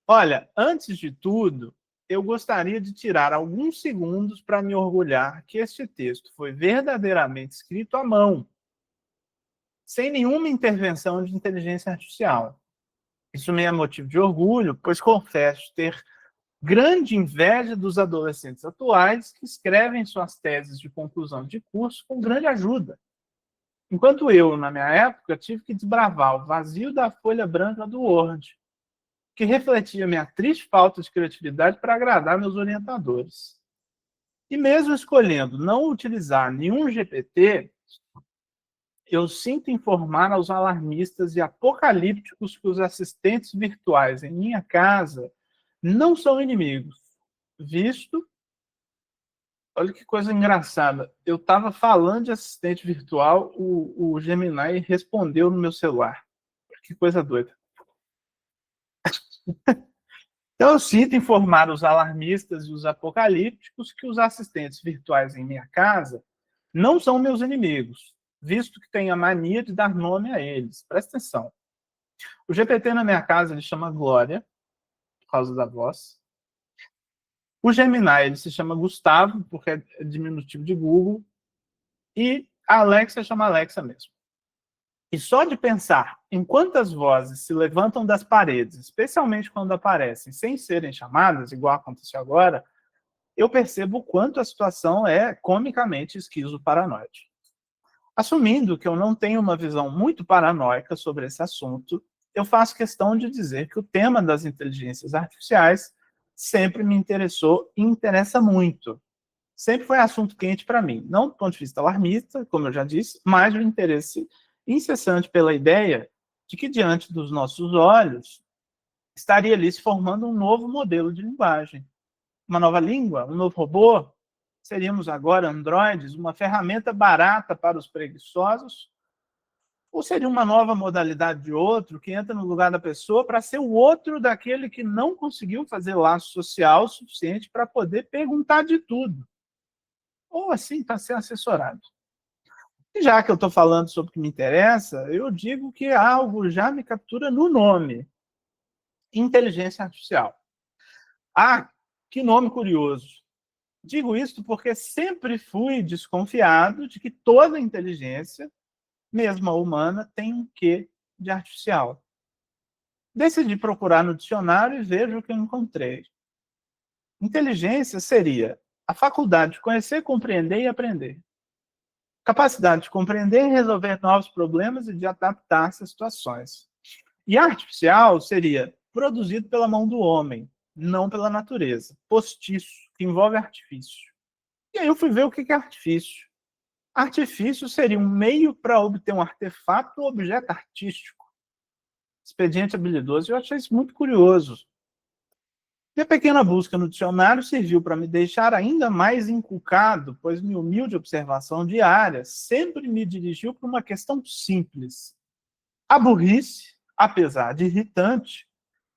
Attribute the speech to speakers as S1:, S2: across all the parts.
S1: Olha, antes de tudo, eu gostaria de tirar alguns segundos para me orgulhar que este texto foi verdadeiramente escrito à mão, sem nenhuma intervenção de inteligência artificial. Isso me é motivo de orgulho, pois confesso ter grande inveja dos adolescentes atuais que escrevem suas teses de conclusão de curso com grande ajuda. Enquanto eu, na minha época, tive que desbravar o vazio da folha branca do Word, que refletia minha triste falta de criatividade para agradar meus orientadores. E mesmo escolhendo não utilizar nenhum GPT, eu sinto informar aos alarmistas e apocalípticos que os assistentes virtuais em minha casa não são inimigos, visto. Olha que coisa engraçada. Eu estava falando de assistente virtual, o Gemini respondeu no meu celular. Que coisa doida. Então, eu sinto informar os alarmistas e os apocalípticos que os assistentes virtuais em minha casa não são meus inimigos, visto que tenho a mania de dar nome a eles. Presta atenção. O GPT na minha casa ele chama Glória, por causa da voz. O Gemini ele se chama Gustavo, porque é diminutivo de Google. E a Alexa chama Alexa mesmo. E só de pensar em quantas vozes se levantam das paredes, especialmente quando aparecem sem serem chamadas, igual aconteceu agora, eu percebo o quanto a situação é comicamente esquizo-paranoide. Assumindo que eu não tenho uma visão muito paranoica sobre esse assunto, eu faço questão de dizer que o tema das inteligências artificiais sempre me interessou e interessa muito. Sempre foi assunto quente para mim, não do ponto de vista alarmista, como eu já disse, mas o interesse incessante pela ideia de que diante dos nossos olhos estaria ali se formando um novo modelo de linguagem. Uma nova língua, um novo robô. Seríamos agora androides, uma ferramenta barata para os preguiçosos? Ou seria uma nova modalidade de outro que entra no lugar da pessoa para ser o outro daquele que não conseguiu fazer laço social o suficiente para poder perguntar de tudo? Ou assim para ser assessorado? E já que eu estou falando sobre o que me interessa, eu digo que algo já me captura no nome: inteligência artificial. Ah, que nome curioso. Digo isso porque sempre fui desconfiado de que toda inteligência, mesmo a humana, tem um quê de artificial. Decidi procurar no dicionário e vejo o que eu encontrei. Inteligência seria a faculdade de conhecer, compreender e aprender. Capacidade de compreender e resolver novos problemas e de adaptar-se a situações. E artificial seria produzido pela mão do homem, não pela natureza. Postiço, que envolve artifício. E aí eu fui ver o que é artifício. Artifício seria um meio para obter um artefato ou objeto artístico. Expediente habilidoso. Eu achei isso muito curioso. E a pequena busca no dicionário serviu para me deixar ainda mais encucado, pois minha humilde observação diária sempre me dirigiu para uma questão simples. A burrice, apesar de irritante,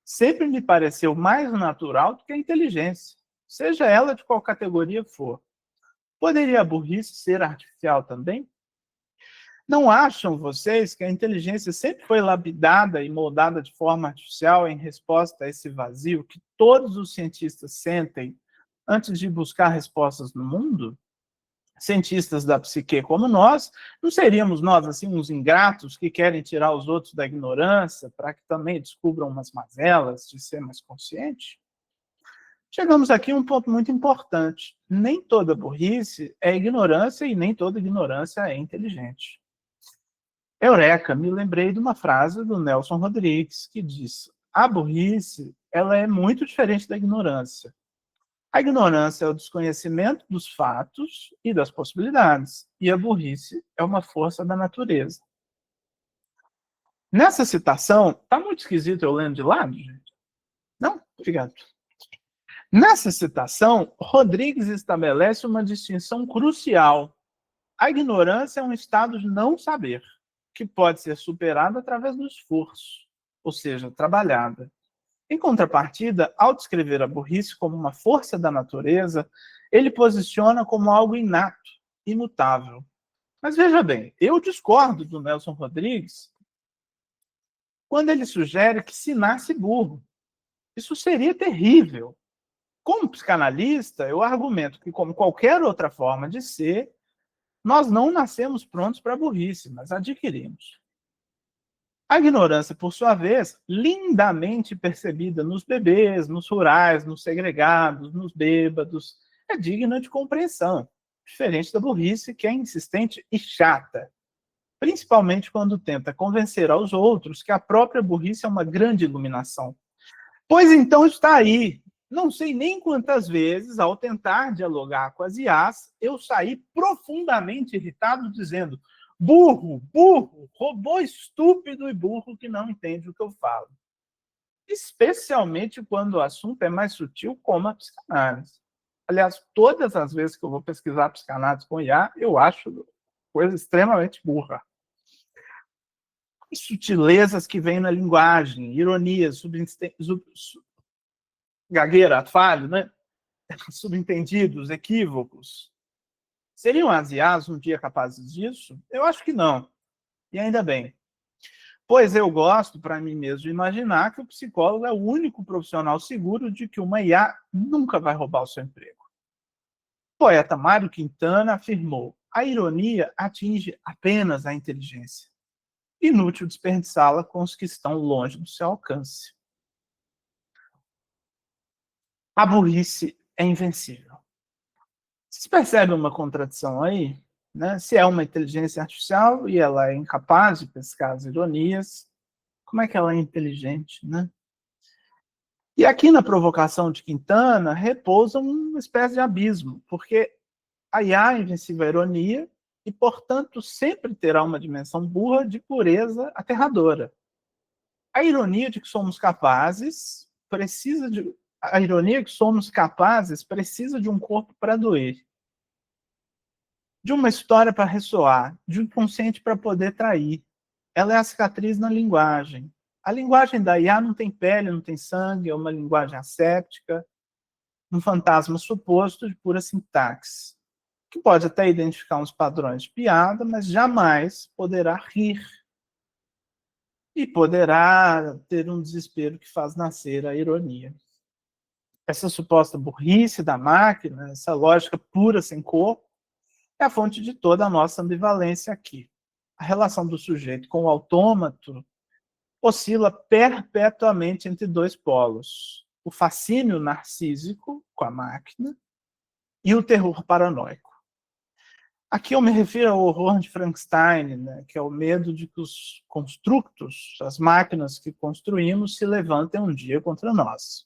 S1: sempre me pareceu mais natural do que a inteligência, seja ela de qual categoria for. Poderia a burrice ser artificial também? Não acham vocês que a inteligência sempre foi lapidada e moldada de forma artificial em resposta a esse vazio que todos os cientistas sentem antes de buscar respostas no mundo? Cientistas da psique como nós, não seríamos nós assim uns ingratos que querem tirar os outros da ignorância para que também descubram umas mazelas de ser mais consciente? Chegamos aqui a um ponto muito importante. Nem toda burrice é ignorância e nem toda ignorância é inteligente. Eureka, me lembrei de uma frase do Nelson Rodrigues, que diz: a burrice ela é muito diferente da ignorância. A ignorância é o desconhecimento dos fatos e das possibilidades, e a burrice é uma força da natureza. Nessa citação, tá muito esquisito eu lendo de lado, gente? Não? Obrigado. Nessa citação, Rodrigues estabelece uma distinção crucial. A ignorância é um estado de não saber, que pode ser superada através do esforço, ou seja, trabalhada. Em contrapartida, ao descrever a burrice como uma força da natureza, ele posiciona como algo inato, imutável. Mas veja bem, eu discordo do Nelson Rodrigues quando ele sugere que se nasce burro. Isso seria terrível. Como psicanalista, eu argumento que, como qualquer outra forma de ser, nós não nascemos prontos para a burrice, mas adquirimos. A ignorância, por sua vez, lindamente percebida nos bebês, nos rurais, nos segregados, nos bêbados, é digna de compreensão, diferente da burrice, que é insistente e chata, principalmente quando tenta convencer aos outros que a própria burrice é uma grande iluminação. Pois então está aí. Não sei nem quantas vezes, ao tentar dialogar com as IAs, eu saí profundamente irritado, dizendo: burro, burro, robô estúpido e burro que não entende o que eu falo. Especialmente quando o assunto é mais sutil, como a psicanálise. Aliás, todas as vezes que eu vou pesquisar psicanálise com IA, eu acho coisa extremamente burra. Sutilezas que vêm na linguagem, ironias, gagueira, falho, né? Subentendidos, equívocos. Seriam as IAs um dia capazes disso? Eu acho que não. E ainda bem. Pois eu gosto, para mim mesmo, de imaginar que o psicólogo é o único profissional seguro de que uma IA nunca vai roubar o seu emprego. O poeta Mário Quintana afirmou: a ironia atinge apenas a inteligência. Inútil desperdiçá-la com os que estão longe do seu alcance. A burrice é invencível. Vocês percebem uma contradição aí? Né? Se é uma inteligência artificial e ela é incapaz de pescar as ironias, como é que ela é inteligente? Né? E aqui na provocação de Quintana repousa uma espécie de abismo, porque a IA é invencível à ironia e, portanto, sempre terá uma dimensão burra de pureza aterradora. A ironia de que somos capazes precisa de... A ironia que somos capazes precisa de um corpo para doer, de uma história para ressoar, de um inconsciente para poder trair. Ela é a cicatriz na linguagem. A linguagem da IA não tem pele, não tem sangue, é uma linguagem asséptica, um fantasma suposto de pura sintaxe, que pode até identificar uns padrões de piada, mas jamais poderá rir. E poderá ter um desespero que faz nascer a ironia. Essa suposta burrice da máquina, essa lógica pura sem corpo, é a fonte de toda a nossa ambivalência aqui. A relação do sujeito com o autômato oscila perpetuamente entre dois polos: o fascínio narcísico com a máquina e o terror paranoico. Aqui eu me refiro ao horror de Frankenstein, né, que é o medo de que os construtos, as máquinas que construímos, se levantem um dia contra nós.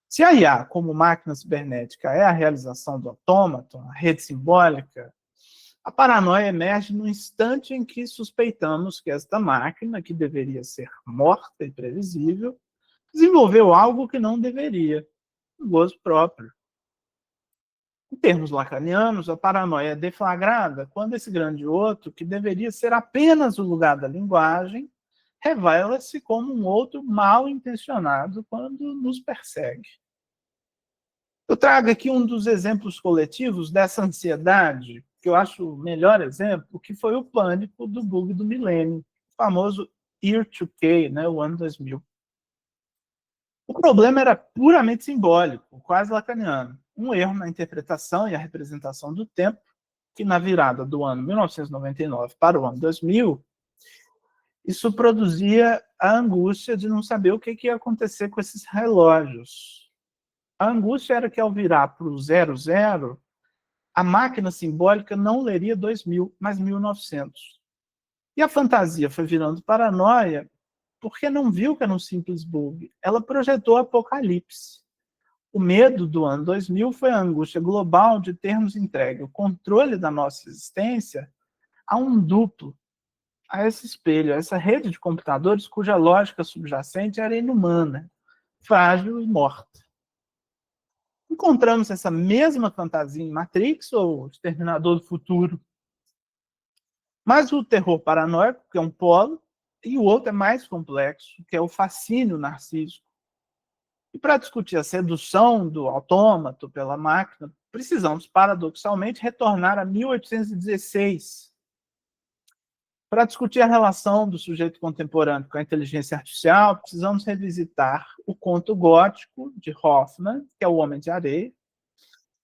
S1: Se a IA, como máquina cibernética, é a realização do autômaton, a rede simbólica, a paranoia emerge no instante em que suspeitamos que esta máquina, que deveria ser morta e previsível, desenvolveu algo que não deveria, um gozo próprio. Em termos lacanianos, a paranoia é deflagrada quando esse grande outro, que deveria ser apenas o lugar da linguagem, revela-se como um outro mal intencionado quando nos persegue. Eu trago aqui um dos exemplos coletivos dessa ansiedade, que eu acho o melhor exemplo, que foi o pânico do bug do milênio, o famoso Year 2K, né, o ano 2000. O problema era puramente simbólico, quase lacaniano. Um erro na interpretação e a representação do tempo, que na virada do ano 1999 para o ano 2000, isso produzia a angústia de não saber o que ia acontecer com esses relógios. A angústia era que, ao virar para o 00, a máquina simbólica não leria 2000, mas 1900. E a fantasia foi virando paranoia porque não viu que era um simples bug. Ela projetou o apocalipse. O medo do ano 2000 foi a angústia global de termos entregue o controle da nossa existência a um duplo, a esse espelho, a essa rede de computadores cuja lógica subjacente era inumana, frágil e morta. Encontramos essa mesma fantasia em Matrix ou Exterminador do Futuro. Mas o terror paranoico, que é um polo, e o outro é mais complexo, que é o fascínio narcísico. E para discutir a sedução do autômato pela máquina, precisamos, paradoxalmente, retornar a 1816. Para discutir a relação do sujeito contemporâneo com a inteligência artificial, precisamos revisitar o conto gótico de Hoffmann, que é O Homem de Areia,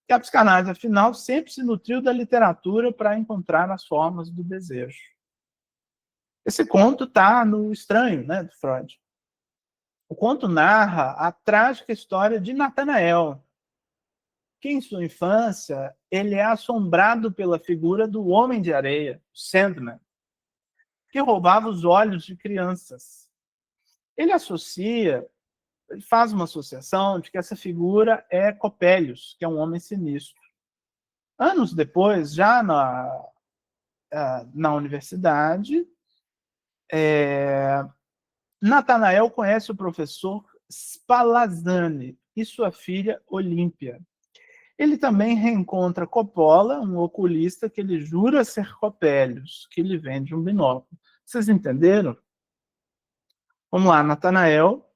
S1: que a psicanálise, afinal, sempre se nutriu da literatura para encontrar as formas do desejo. Esse conto está no Estranho, né, de Freud. O conto narra a trágica história de Natanael, que em sua infância ele é assombrado pela figura do Homem de Areia, Sandman, que roubava os olhos de crianças. Ele faz uma associação de que essa figura é Copélios, que é um homem sinistro. Anos depois, já na universidade, Natanael conhece o professor Spallanzani e sua filha Olímpia. Ele também reencontra Coppola, um oculista que ele jura ser Copélios, que lhe vende um binóculo. Vocês entenderam? Vamos lá, Natanael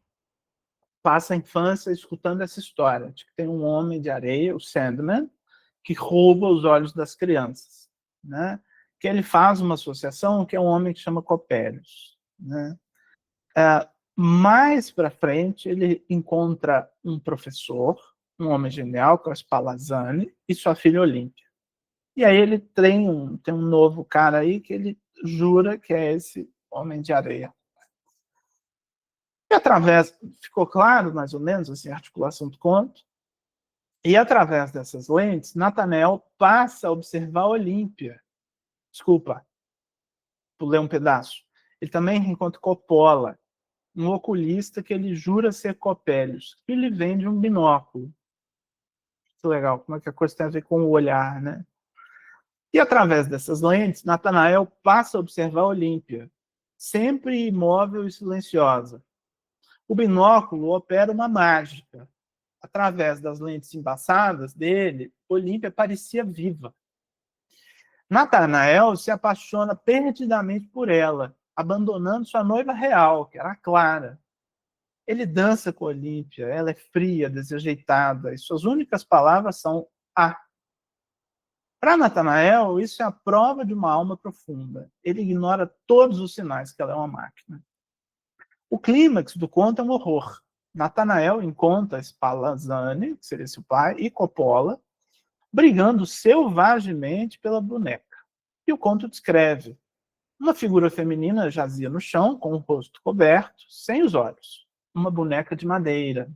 S1: passa a infância escutando essa história de que tem um homem de areia, o Sandman, que rouba os olhos das crianças, né? Que ele faz uma associação que é um homem que chama Copélios, né? Mais para frente, ele encontra um professor, um homem genial, que é o Spallanzani, e sua filha Olímpia. E aí ele tem um novo cara aí que ele jura que é esse homem de areia. E ficou claro, mais ou menos, assim, a articulação do conto, e através dessas lentes, Natanael passa a observar Olímpia. Desculpa, pulei um pedaço. Ele também reencontra Coppola, um oculista que ele jura ser Copélios, que lhe vende um binóculo. Que legal, como é que a coisa tem a ver com o olhar, né? E através dessas lentes, Natanael passa a observar Olímpia, sempre imóvel e silenciosa. O binóculo opera uma mágica. Através das lentes embaçadas dele, Olímpia parecia viva. Natanael se apaixona perdidamente por ela, abandonando sua noiva real, que era a Clara. Ele dança com Olímpia, ela é fria, desajeitada, e suas únicas palavras são "ah". Para Natanael, isso é a prova de uma alma profunda. Ele ignora todos os sinais que ela é uma máquina. O clímax do conto é um horror. Natanael encontra Spallanzani, que seria seu pai, e Coppola, brigando selvagemente pela boneca. E o conto descreve: uma figura feminina jazia no chão, com o rosto coberto, sem os olhos. Uma boneca de madeira.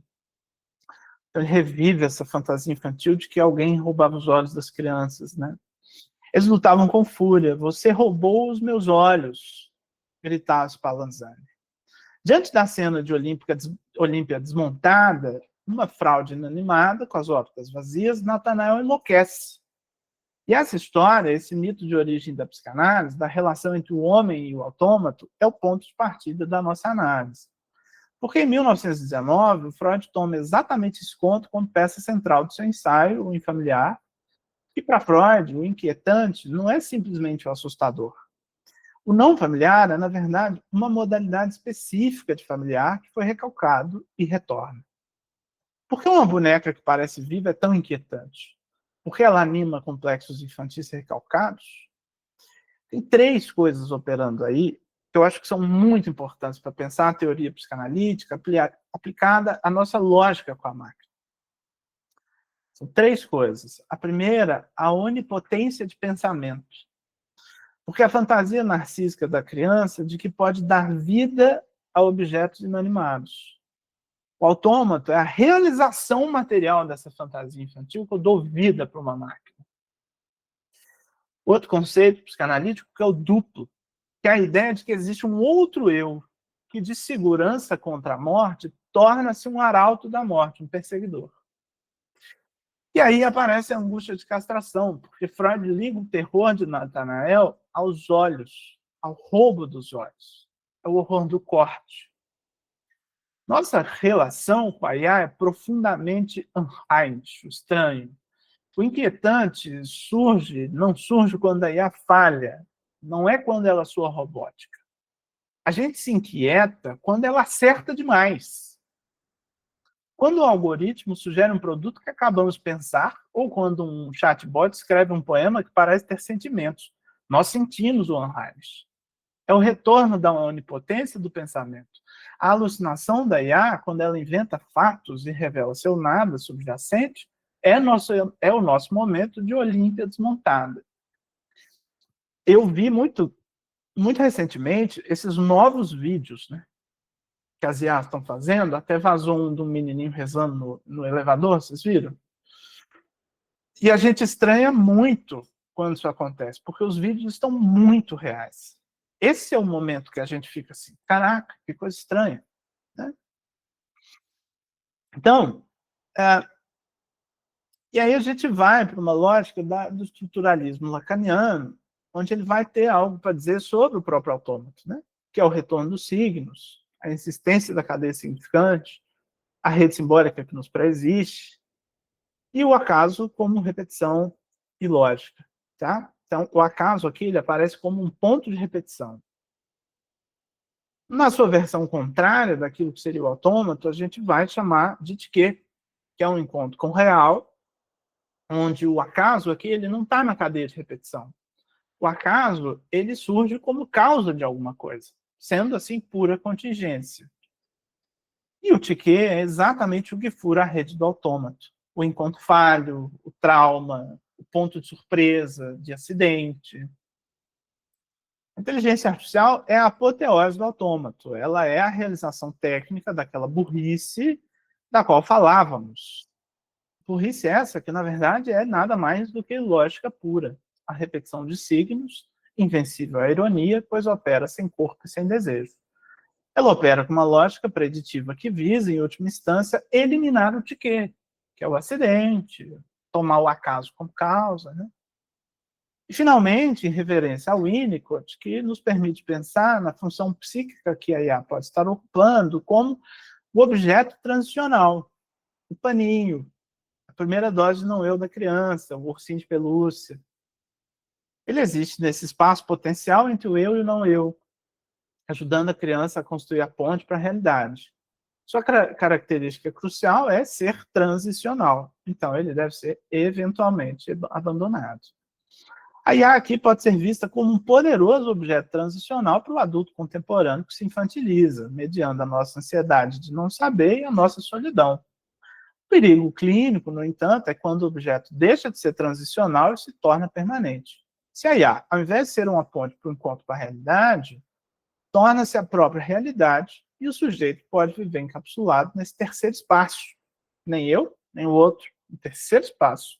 S1: Ele revive essa fantasia infantil de que alguém roubava os olhos das crianças, né? Eles lutavam com fúria. Você roubou os meus olhos, gritava Spallanzani. Diante da cena de Olímpia desmontada, uma fraude inanimada, com as ópticas vazias, Natanael enlouquece. E essa história, esse mito de origem da psicanálise, da relação entre o homem e o autômato, é o ponto de partida da nossa análise. Porque em 1919, o Freud toma exatamente esse conto como peça central do seu ensaio, o infamiliar, e para Freud, o inquietante não é simplesmente o assustador. O não familiar é, na verdade, uma modalidade específica de familiar que foi recalcado e retorna. Por que uma boneca que parece viva é tão inquietante? Por que ela anima complexos infantis recalcados? Tem 3 coisas operando aí que eu acho que são muito importantes para pensar a teoria psicanalítica aplicada à nossa lógica com a máquina. São 3 coisas. A primeira, a onipotência de pensamento. Porque a fantasia narcísica da criança de que pode dar vida a objetos inanimados. O autômato é a realização material dessa fantasia infantil que eu dou vida para uma máquina. Outro conceito psicanalítico que é o duplo, que é a ideia de que existe um outro eu, que de segurança contra a morte torna-se um arauto da morte, um perseguidor. E aí aparece a angústia de castração, porque Freud liga o terror de Natanael aos olhos, ao roubo dos olhos, ao horror do corte. Nossa relação com a IA é profundamente Unheimlich, estranho. O inquietante não surge quando a IA falha, não é quando ela soa robótica. A gente se inquieta quando ela acerta demais. Quando o algoritmo sugere um produto que acabamos de pensar, ou quando um chatbot escreve um poema que parece ter sentimentos, nós sentimos o Unheimlich. É o retorno da onipotência do pensamento. A alucinação da IA, quando ela inventa fatos e revela seu nada subjacente, é o nosso momento de Olímpia desmontada. Eu vi muito recentemente esses novos vídeos, né, que as IAs estão fazendo. Até vazou um de um menininho rezando no elevador, vocês viram? E a gente estranha muito quando isso acontece, porque os vídeos estão muito reais. Esse é o momento que a gente fica assim, caraca, que coisa estranha, né? Então, e aí a gente vai para uma lógica do estruturalismo lacaniano, onde ele vai ter algo para dizer sobre o próprio autômato, né? Que é o retorno dos signos, a insistência da cadeia significante, a rede simbólica que nos pré-existe, e o acaso como repetição ilógica. Tá? Então, o acaso aqui ele aparece como um ponto de repetição. Na sua versão contrária daquilo que seria o autômato, a gente vai chamar de tique, que é um encontro com o real, onde o acaso aqui ele não está na cadeia de repetição. O acaso ele surge como causa de alguma coisa, sendo assim pura contingência. E o tique é exatamente o que fura a rede do autômato. O encontro falho, o trauma, o ponto de surpresa, de acidente. A inteligência artificial é a apoteose do autômato. Ela é a realização técnica daquela burrice da qual falávamos. Burrice essa que, na verdade, é nada mais do que lógica pura. A repetição de signos, invencível à ironia, pois opera sem corpo e sem desejo. Ela opera com uma lógica preditiva que visa, em última instância, eliminar o tique, que é o acidente, tomar o acaso como causa, né? E, finalmente, em reverência ao Winnicott, que nos permite pensar na função psíquica que a IA pode estar ocupando como o objeto transicional, o paninho, a primeira dose de não eu da criança, o ursinho de pelúcia. Ele existe nesse espaço potencial entre o eu e o não eu, ajudando a criança a construir a ponte para a realidade. Sua característica crucial é ser transicional, então ele deve ser eventualmente abandonado. A IA aqui pode ser vista como um poderoso objeto transicional para o adulto contemporâneo que se infantiliza, mediando a nossa ansiedade de não saber e a nossa solidão. O perigo clínico, no entanto, é quando o objeto deixa de ser transicional e se torna permanente. Se a IA, ao invés de ser uma ponte para o encontro com a realidade, torna-se a própria realidade e o sujeito pode viver encapsulado nesse terceiro espaço. Nem eu, nem o outro. Um terceiro espaço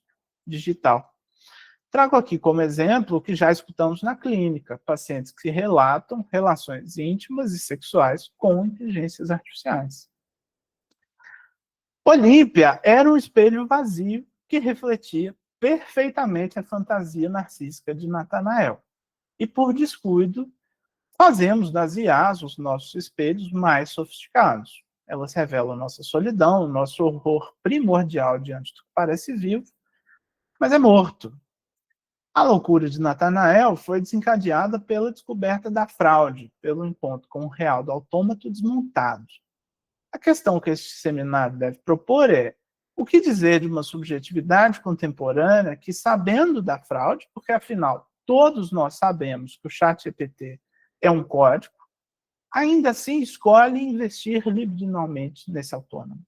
S1: digital. Trago aqui como exemplo o que já escutamos na clínica, pacientes que relatam relações íntimas e sexuais com inteligências artificiais. Olímpia era um espelho vazio que refletia perfeitamente a fantasia narcísica de Natanael. E por descuido, fazemos das IAs os nossos espelhos mais sofisticados. Elas revelam nossa solidão, nosso horror primordial diante do que parece vivo, mas é morto. A loucura de Natanael foi desencadeada pela descoberta da fraude, pelo encontro com o real do autômato desmontado. A questão que este seminário deve propor é: o que dizer de uma subjetividade contemporânea que, sabendo da fraude, porque afinal todos nós sabemos que o ChatGPT é um código, ainda assim escolhe investir libidinalmente nesse autômato?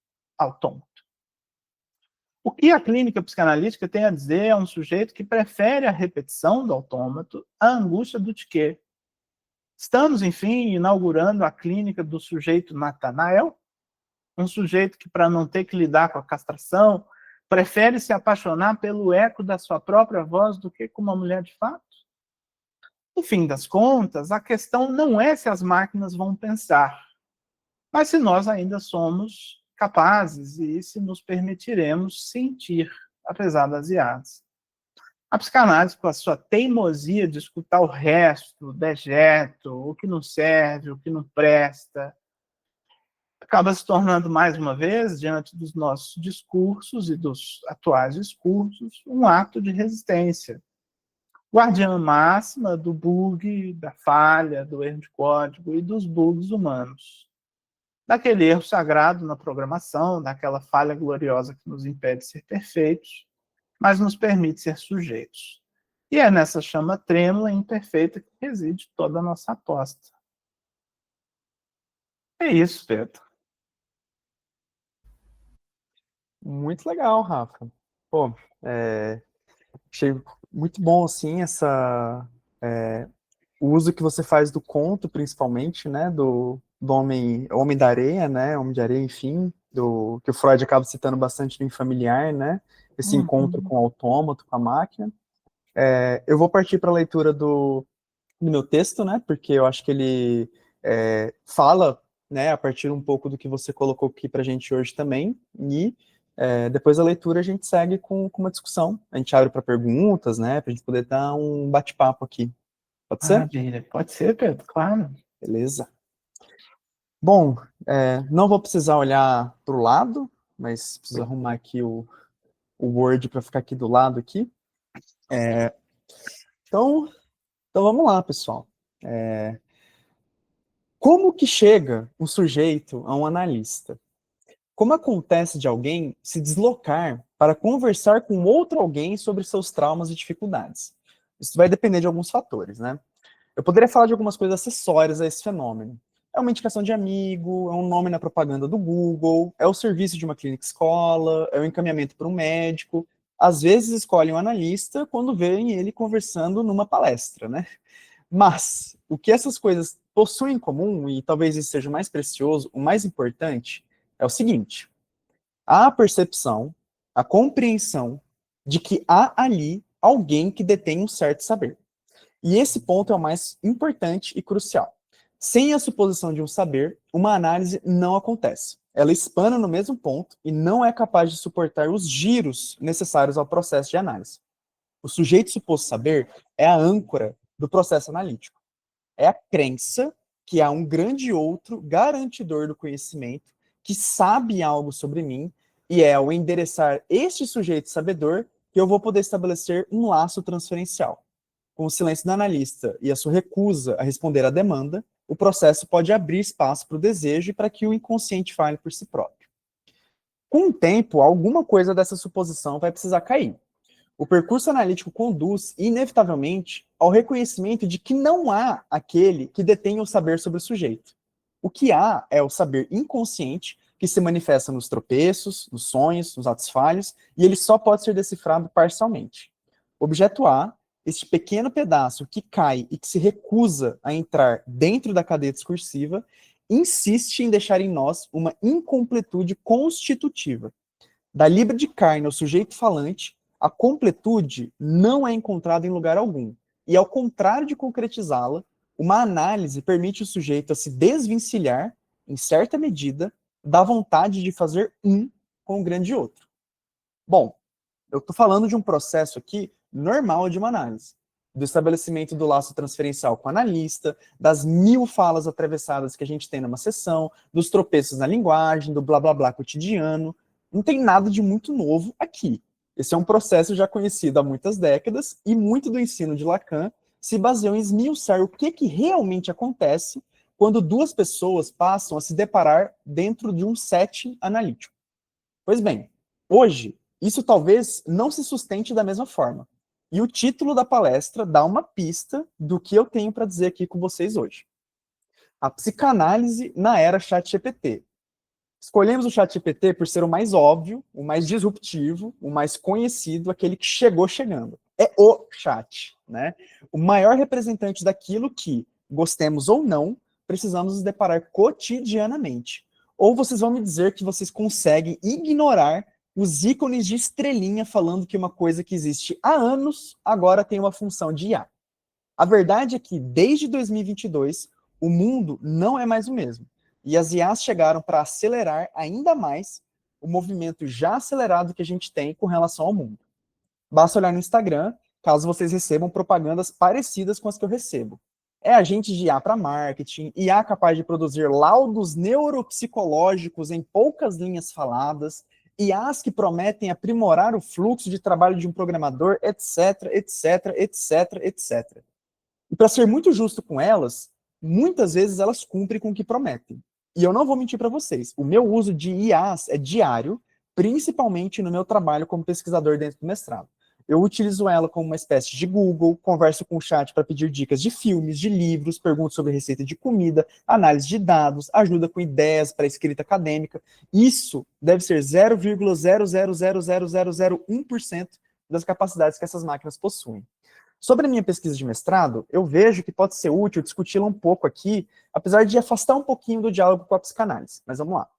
S1: O que a clínica psicanalítica tem a dizer é um sujeito que prefere a repetição do autômato à angústia do tique. Estamos, enfim, inaugurando a clínica do sujeito Natanael, um sujeito que, para não ter que lidar com a castração, prefere se apaixonar pelo eco da sua própria voz do que com uma mulher de fato? No fim das contas, a questão não é se as máquinas vão pensar, mas se nós ainda somos capazes e se nos permitiremos sentir, apesar das IAs. A psicanálise, com a sua teimosia de escutar o resto, o dejeto, o que não serve, o que não presta, acaba se tornando, mais uma vez, diante dos nossos discursos e dos atuais discursos, um ato de resistência. Guardiã máxima do bug, da falha, do erro de código e dos bugs humanos. Daquele erro sagrado na programação, daquela falha gloriosa que nos impede de ser perfeitos, mas nos permite ser sujeitos. E é nessa chama trêmula e imperfeita que reside toda a nossa aposta. É isso, Pedro.
S2: Muito legal, Rafa. Pô, achei muito bom, assim, o uso que você faz do conto, principalmente, né, do homem da areia, né, homem de areia, enfim, que o Freud acaba citando bastante no Infamiliar, né, esse encontro
S1: Uhum.
S2: com o autômato, com a máquina. Eu vou partir para a leitura do meu texto, né? Porque eu acho que ele fala, né, a partir um pouco do que você colocou aqui para a gente hoje também. E depois da leitura a gente segue com uma discussão. A gente abre para perguntas, né? Para a gente poder dar um bate-papo aqui. Pode ser?
S1: Maravilha. Pode ser, Pedro, claro.
S2: Beleza. Bom, não vou precisar olhar para o lado, mas preciso arrumar aqui o Word para ficar aqui do lado aqui. Então, então vamos lá, pessoal. Como que chega um sujeito a um analista? Como acontece de alguém se deslocar para conversar com outro alguém sobre seus traumas e dificuldades? Isso vai depender de alguns fatores, né? Eu poderia falar de algumas coisas acessórias a esse fenômeno. É uma indicação de amigo, é um nome na propaganda do Google, é o serviço de uma clínica escola, é o encaminhamento para um médico. Às vezes escolhem um analista quando veem ele conversando numa palestra, né? Mas o que essas coisas possuem em comum, e talvez isso seja o mais precioso, o mais importante, é o seguinte: há a percepção, a compreensão de que há ali alguém que detém um certo saber. E esse ponto é o mais importante e crucial. Sem a suposição de um saber, uma análise não acontece. Ela espana no mesmo ponto e não é capaz de suportar os giros necessários ao processo de análise. O sujeito suposto saber é a âncora do processo analítico. É a crença que há um grande outro garantidor do conhecimento que sabe algo sobre mim, e é ao endereçar este sujeito sabedor que eu vou poder estabelecer um laço transferencial. Com o silêncio do analista e a sua recusa a responder à demanda, o processo pode abrir espaço para o desejo e para que o inconsciente fale por si próprio. Com o tempo, alguma coisa dessa suposição vai precisar cair. O percurso analítico conduz, inevitavelmente, ao reconhecimento de que não há aquele que detém o saber sobre o sujeito. O que há é o saber inconsciente que se manifesta nos tropeços, nos sonhos, nos atos falhos, e ele só pode ser decifrado parcialmente. Objeto A, este pequeno pedaço que cai e que se recusa a entrar dentro da cadeia discursiva, insiste em deixar em nós uma incompletude constitutiva. Da libra de carne ao sujeito falante, a completude não é encontrada em lugar algum. E ao contrário de concretizá-la, uma análise permite o sujeito a se desvencilhar, em certa medida, da vontade de fazer um com o grande outro. Bom, eu estou falando de um processo aqui normal de uma análise. Do estabelecimento do laço transferencial com o analista, das 1000 falas atravessadas que a gente tem numa sessão, dos tropeços na linguagem, do blá blá blá cotidiano. Não tem nada de muito novo aqui. Esse é um processo já conhecido há muitas décadas e muito do ensino de Lacan se baseou em esmiuçar o que realmente acontece quando duas pessoas passam a se deparar dentro de um setting analítico. Pois bem, hoje, isso talvez não se sustente da mesma forma. E o título da palestra dá uma pista do que eu tenho para dizer aqui com vocês hoje. A psicanálise na era ChatGPT. Escolhemos o ChatGPT por ser o mais óbvio, o mais disruptivo, o mais conhecido, aquele que chegou chegando. É o chat, né? O maior representante daquilo que, gostemos ou não, precisamos nos deparar cotidianamente. Ou vocês vão me dizer que vocês conseguem ignorar os ícones de estrelinha falando que uma coisa que existe há anos agora tem uma função de IA. A verdade é que, desde 2022, o mundo não é mais o mesmo. E as IAs chegaram para acelerar ainda mais o movimento já acelerado que a gente tem com relação ao mundo. Basta olhar no Instagram, caso vocês recebam propagandas parecidas com as que eu recebo. É agente de IA para marketing, IA capaz de produzir laudos neuropsicológicos em poucas linhas faladas, IAs que prometem aprimorar o fluxo de trabalho de um programador, etc, etc, etc, etc. E para ser muito justo com elas, muitas vezes elas cumprem com o que prometem. E eu não vou mentir para vocês, o meu uso de IAs é diário, principalmente no meu trabalho como pesquisador dentro do mestrado. Eu utilizo ela como uma espécie de Google, converso com o chat para pedir dicas de filmes, de livros, pergunto sobre receita de comida, análise de dados, ajuda com ideias para escrita acadêmica. Isso deve ser 0,0000001% das capacidades que essas máquinas possuem. Sobre a minha pesquisa de mestrado, eu vejo que pode ser útil discuti-la um pouco aqui, apesar de afastar um pouquinho do diálogo com a psicanálise. Mas vamos lá.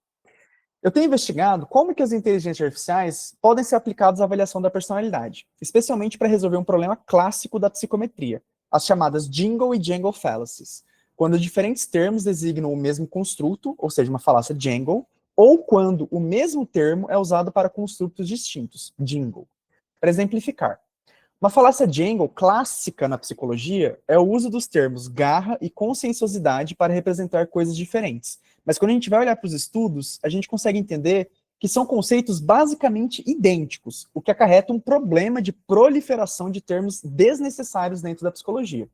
S2: Eu tenho investigado como que as inteligências artificiais podem ser aplicadas à avaliação da personalidade, especialmente para resolver um problema clássico da psicometria, as chamadas Jingle e Jangle fallacies, quando diferentes termos designam o mesmo construto, ou seja, uma falácia Jangle, ou quando o mesmo termo é usado para construtos distintos, Jingle. Para exemplificar, uma falácia Jangle clássica na psicologia é o uso dos termos garra e conscienciosidade para representar coisas diferentes. Mas quando a gente vai olhar para os estudos, a gente consegue entender que são conceitos basicamente idênticos, o que acarreta um problema de proliferação de termos desnecessários dentro da psicologia.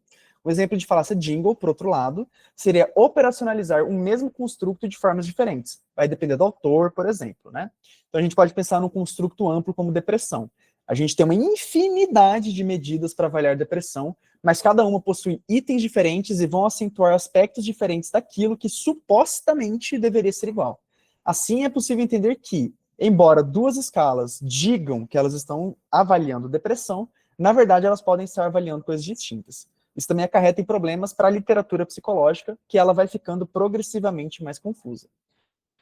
S2: Um exemplo de falácia Jingle, por outro lado, seria operacionalizar um mesmo construto de formas diferentes. Vai depender do autor, por exemplo, né? Então a gente pode pensar num construto amplo como depressão. A gente tem uma infinidade de medidas para avaliar depressão, mas cada uma possui itens diferentes e vão acentuar aspectos diferentes daquilo que supostamente deveria ser igual. Assim, é possível entender que, embora duas escalas digam que elas estão avaliando depressão, na verdade elas podem estar avaliando coisas distintas. Isso também acarreta em problemas para a literatura psicológica, que ela vai ficando progressivamente mais confusa.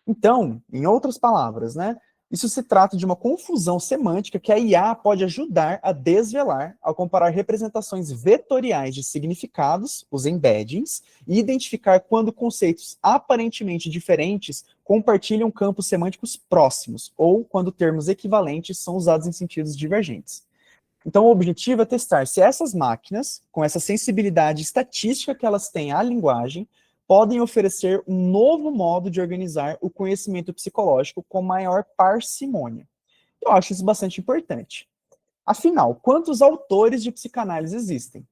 S2: Então, em outras palavras, né, isso se trata de uma confusão semântica que a IA pode ajudar a desvelar ao comparar representações vetoriais de significados, os embeddings, e identificar quando conceitos aparentemente diferentes compartilham campos semânticos próximos, ou quando termos equivalentes são usados em sentidos divergentes. Então, o objetivo é testar se essas máquinas, com essa sensibilidade estatística que elas têm à linguagem, podem oferecer um novo modo de organizar o conhecimento psicológico com maior parcimônia. Eu acho isso bastante importante. Afinal, quantos autores de psicanálise existem?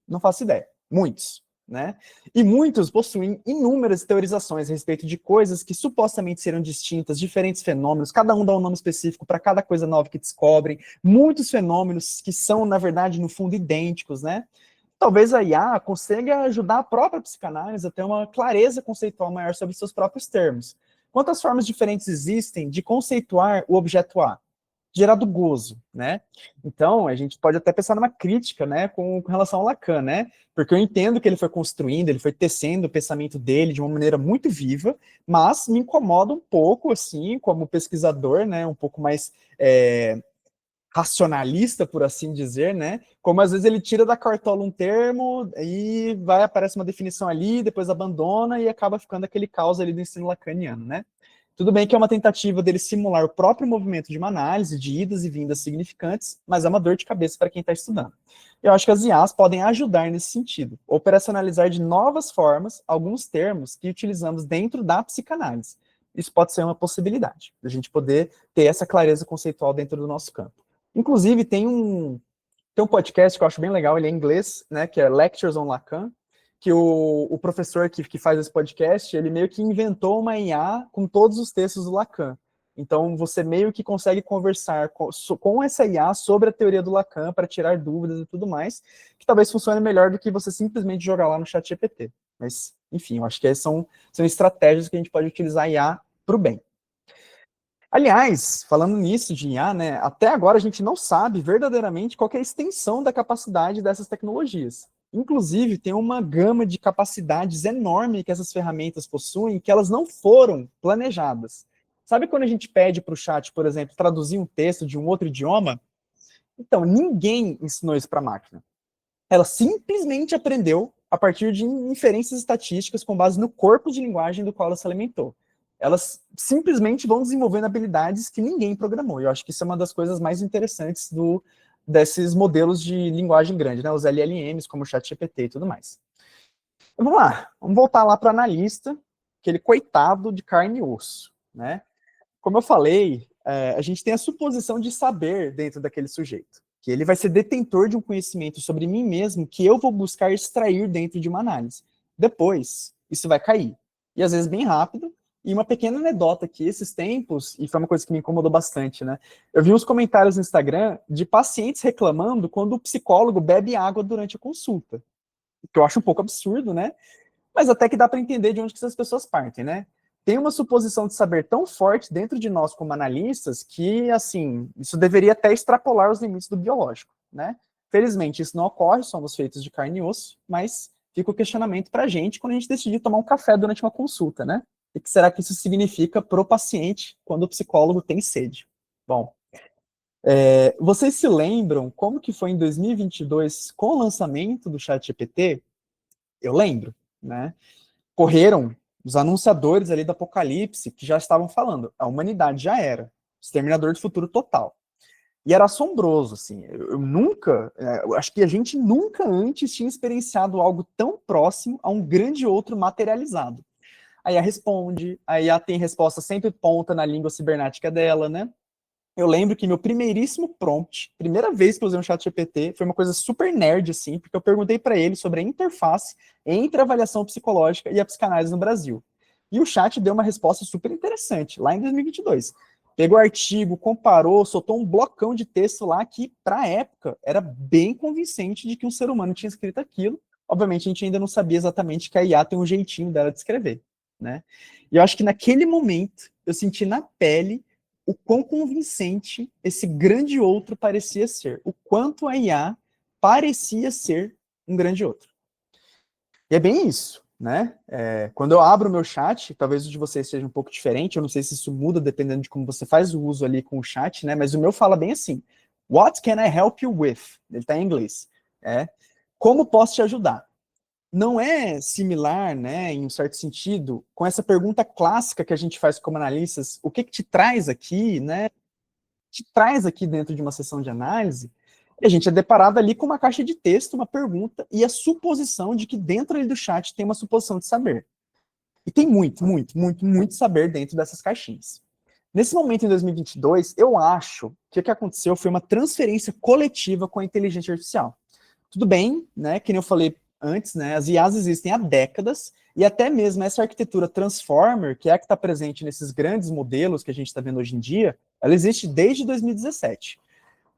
S2: Não faço ideia. Muitos, né? E muitos possuem inúmeras teorizações a respeito de coisas que supostamente serão distintas, diferentes fenômenos, cada um dá um nome específico para cada coisa nova que descobrem, muitos fenômenos que são, na verdade, no fundo, idênticos, né? Talvez a IA consiga ajudar a própria psicanálise a ter uma clareza conceitual maior sobre seus próprios termos. Quantas formas diferentes existem de conceituar o objeto A? Gerado gozo, né? Então, a gente pode até pensar numa crítica, né, com relação ao Lacan, né? Porque eu entendo que ele foi construindo, ele foi tecendo o pensamento dele de uma maneira muito viva, mas me incomoda um pouco, assim, como pesquisador, né, um pouco mais racionalista, por assim dizer, né? Como às vezes ele tira da cartola um termo e aparece uma definição ali, depois abandona e acaba ficando aquele caos ali do ensino lacaniano, né? Tudo bem que é uma tentativa dele simular o próprio movimento de uma análise de idas e vindas significantes, mas é uma dor de cabeça para quem está estudando. Eu acho que as IAs podem ajudar nesse sentido, operacionalizar de novas formas alguns termos que utilizamos dentro da psicanálise. Isso pode ser uma possibilidade, a gente poder ter essa clareza conceitual dentro do nosso campo. Inclusive, tem um podcast que eu acho bem legal, ele é em inglês, né, que é Lectures on Lacan, que o professor que faz esse podcast, ele meio que inventou uma IA com todos os textos do Lacan. Então, você meio que consegue conversar com essa IA sobre a teoria do Lacan para tirar dúvidas e tudo mais, que talvez funcione melhor do que você simplesmente jogar lá no chat GPT. Mas, enfim, eu acho que são estratégias que a gente pode utilizar a IA para o bem. Aliás, falando nisso de IA, né, até agora a gente não sabe verdadeiramente qual que é a extensão da capacidade dessas tecnologias. Inclusive, tem uma gama de capacidades enorme que essas ferramentas possuem que elas não foram planejadas. Sabe quando a gente pede para o chat, por exemplo, traduzir um texto de um outro idioma? Então, ninguém ensinou isso para a máquina. Ela simplesmente aprendeu a partir de inferências estatísticas com base no corpo de linguagem do qual ela se alimentou. Elas simplesmente vão desenvolvendo habilidades que ninguém programou. Eu acho que isso é uma das coisas mais interessantes desses modelos de linguagem grande, né? Os LLMs, como o ChatGPT e tudo mais. Então, vamos lá, vamos voltar lá para o analista, aquele coitado de carne e osso, né? Como eu falei, a gente tem a suposição de saber dentro daquele sujeito, que ele vai ser detentor de um conhecimento sobre mim mesmo que eu vou buscar extrair dentro de uma análise. Depois, isso vai cair. E às vezes bem rápido, E uma pequena anedota aqui, esses tempos, e foi uma coisa que me incomodou bastante, né? Eu vi uns comentários no Instagram de pacientes reclamando quando o psicólogo bebe água durante a consulta. Que eu acho um pouco absurdo, né? Mas até que dá para entender de onde que essas pessoas partem, né? Tem uma suposição de saber tão forte dentro de nós como analistas que, assim, isso deveria até extrapolar os limites do biológico, né? Felizmente isso não ocorre, somos feitos de carne e osso, mas fica o questionamento para a gente quando a gente decidir tomar um café durante uma consulta, né? O que será que isso significa para o paciente quando o psicólogo tem sede? Bom, vocês se lembram como que foi em 2022 com o lançamento do ChatGPT? Eu lembro, né? Correram os anunciadores ali do Apocalipse que já estavam falando, a humanidade já era, exterminador do futuro total. E era assombroso, assim, eu nunca, eu acho que a gente nunca antes tinha experienciado algo tão próximo a um grande outro materializado. A IA responde, a IA tem resposta sempre ponta na língua cibernética dela, né? Eu lembro que meu primeiríssimo prompt, primeira vez que eu usei um chat GPT, foi uma coisa super nerd, assim, porque eu perguntei para ele sobre a interface entre a avaliação psicológica e a psicanálise no Brasil. E o chat deu uma resposta super interessante, lá em 2022. Pegou o artigo, comparou, soltou um blocão de texto lá que, para a época, era bem convincente de que um ser humano tinha escrito aquilo. Obviamente, a gente ainda não sabia exatamente que a IA tem um jeitinho dela de escrever, né? E eu acho que naquele momento, eu senti na pele o quão convincente esse grande outro parecia ser, o quanto a IA parecia ser um grande outro. E é bem isso, né? Quando eu abro o meu chat, talvez o de vocês seja um pouco diferente, eu não sei se isso muda dependendo de como você faz o uso ali com o chat, né? Mas o meu fala bem assim, What can I help you with? Ele está em inglês. Como posso te ajudar? Não é similar, né, em um certo sentido, com essa pergunta clássica que a gente faz como analistas, o que te traz aqui, né? Te traz aqui dentro de uma sessão de análise, e a gente é deparado ali com uma caixa de texto, uma pergunta, e a suposição de que dentro ali do chat tem uma suposição de saber. E tem muito saber dentro dessas caixinhas. Nesse momento, em 2022, eu acho que o que aconteceu foi uma transferência coletiva com a inteligência artificial. Tudo bem, né, que nem eu falei antes, né, as IAs existem há décadas, e até mesmo essa arquitetura Transformer, que é a que está presente nesses grandes modelos que a gente está vendo hoje em dia, ela existe desde 2017.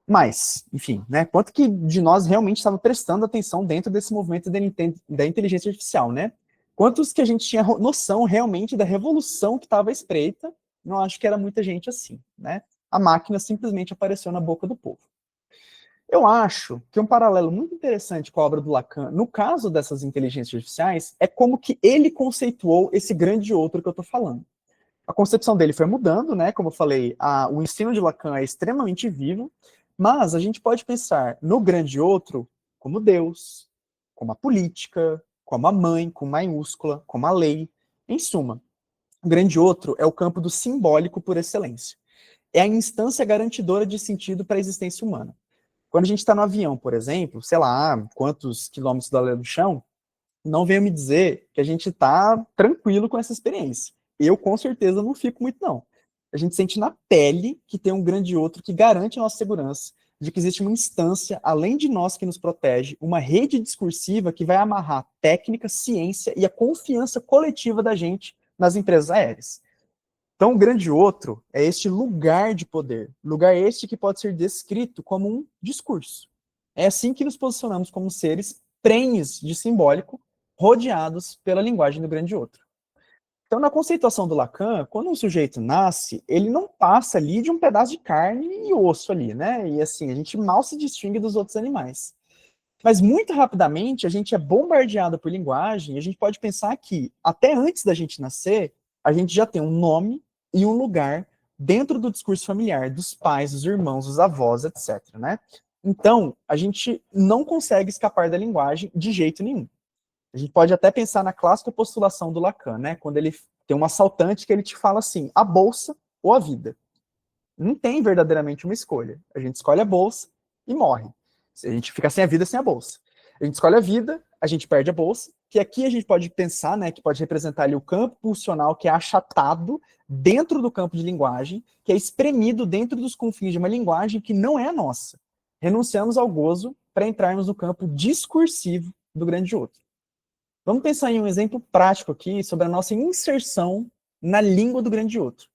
S2: Mas, enfim, né, quanto que de nós realmente estava prestando atenção dentro desse movimento da inteligência artificial, né? Quantos que a gente tinha noção realmente da revolução que estava à espreita? Não acho que era muita gente assim, né? A máquina simplesmente apareceu na boca do povo. Eu acho que um paralelo muito interessante com a obra do Lacan, no caso dessas inteligências artificiais, é como que ele conceituou esse grande outro que eu estou falando. A concepção dele foi mudando, né? Como eu falei, o ensino de Lacan é extremamente vivo, mas a gente pode pensar no grande outro como Deus, como a política, como a mãe, com maiúscula, como a lei. Em suma, o grande outro é o campo do simbólico por excelência. É a instância garantidora de sentido para a existência humana. Quando a gente está no avião, por exemplo, sei lá, quantos quilômetros da linha do chão, não venha me dizer que a gente está tranquilo com essa experiência. Eu, com certeza, não fico muito, não. A gente sente na pele que tem um grande outro que garante a nossa segurança, de que existe uma instância, além de nós, que nos protege, uma rede discursiva que vai amarrar técnica, ciência e a confiança coletiva da gente nas empresas aéreas. Então, o grande outro é este lugar de poder, lugar este que pode ser descrito como um discurso. É assim que nos posicionamos como seres prenhes de simbólico, rodeados pela linguagem do grande outro. Então, na conceituação do Lacan, quando um sujeito nasce, ele não passa ali de um pedaço de carne e osso ali, né? E assim, a gente mal se distingue dos outros animais. Mas muito rapidamente a gente é bombardeado por linguagem e a gente pode pensar que, até antes da gente nascer, a gente já tem um nome e um lugar dentro do discurso familiar, dos pais, dos irmãos, dos avós, etc. Né? Então, a gente não consegue escapar da linguagem de jeito nenhum. A gente pode até pensar na clássica postulação do Lacan, né? Quando ele tem um assaltante que ele te fala assim, a bolsa ou a vida. Não tem verdadeiramente uma escolha. A gente escolhe a bolsa e morre. A gente fica sem a vida, sem a bolsa. A gente escolhe a vida, a gente perde a bolsa, que aqui a gente pode pensar, né, que pode representar ali o campo pulsional que é achatado dentro do campo de linguagem, que é espremido dentro dos confins de uma linguagem que não é a nossa. Renunciamos ao gozo para entrarmos no campo discursivo do grande outro. Vamos pensar em um exemplo prático aqui sobre a nossa inserção na língua do grande outro.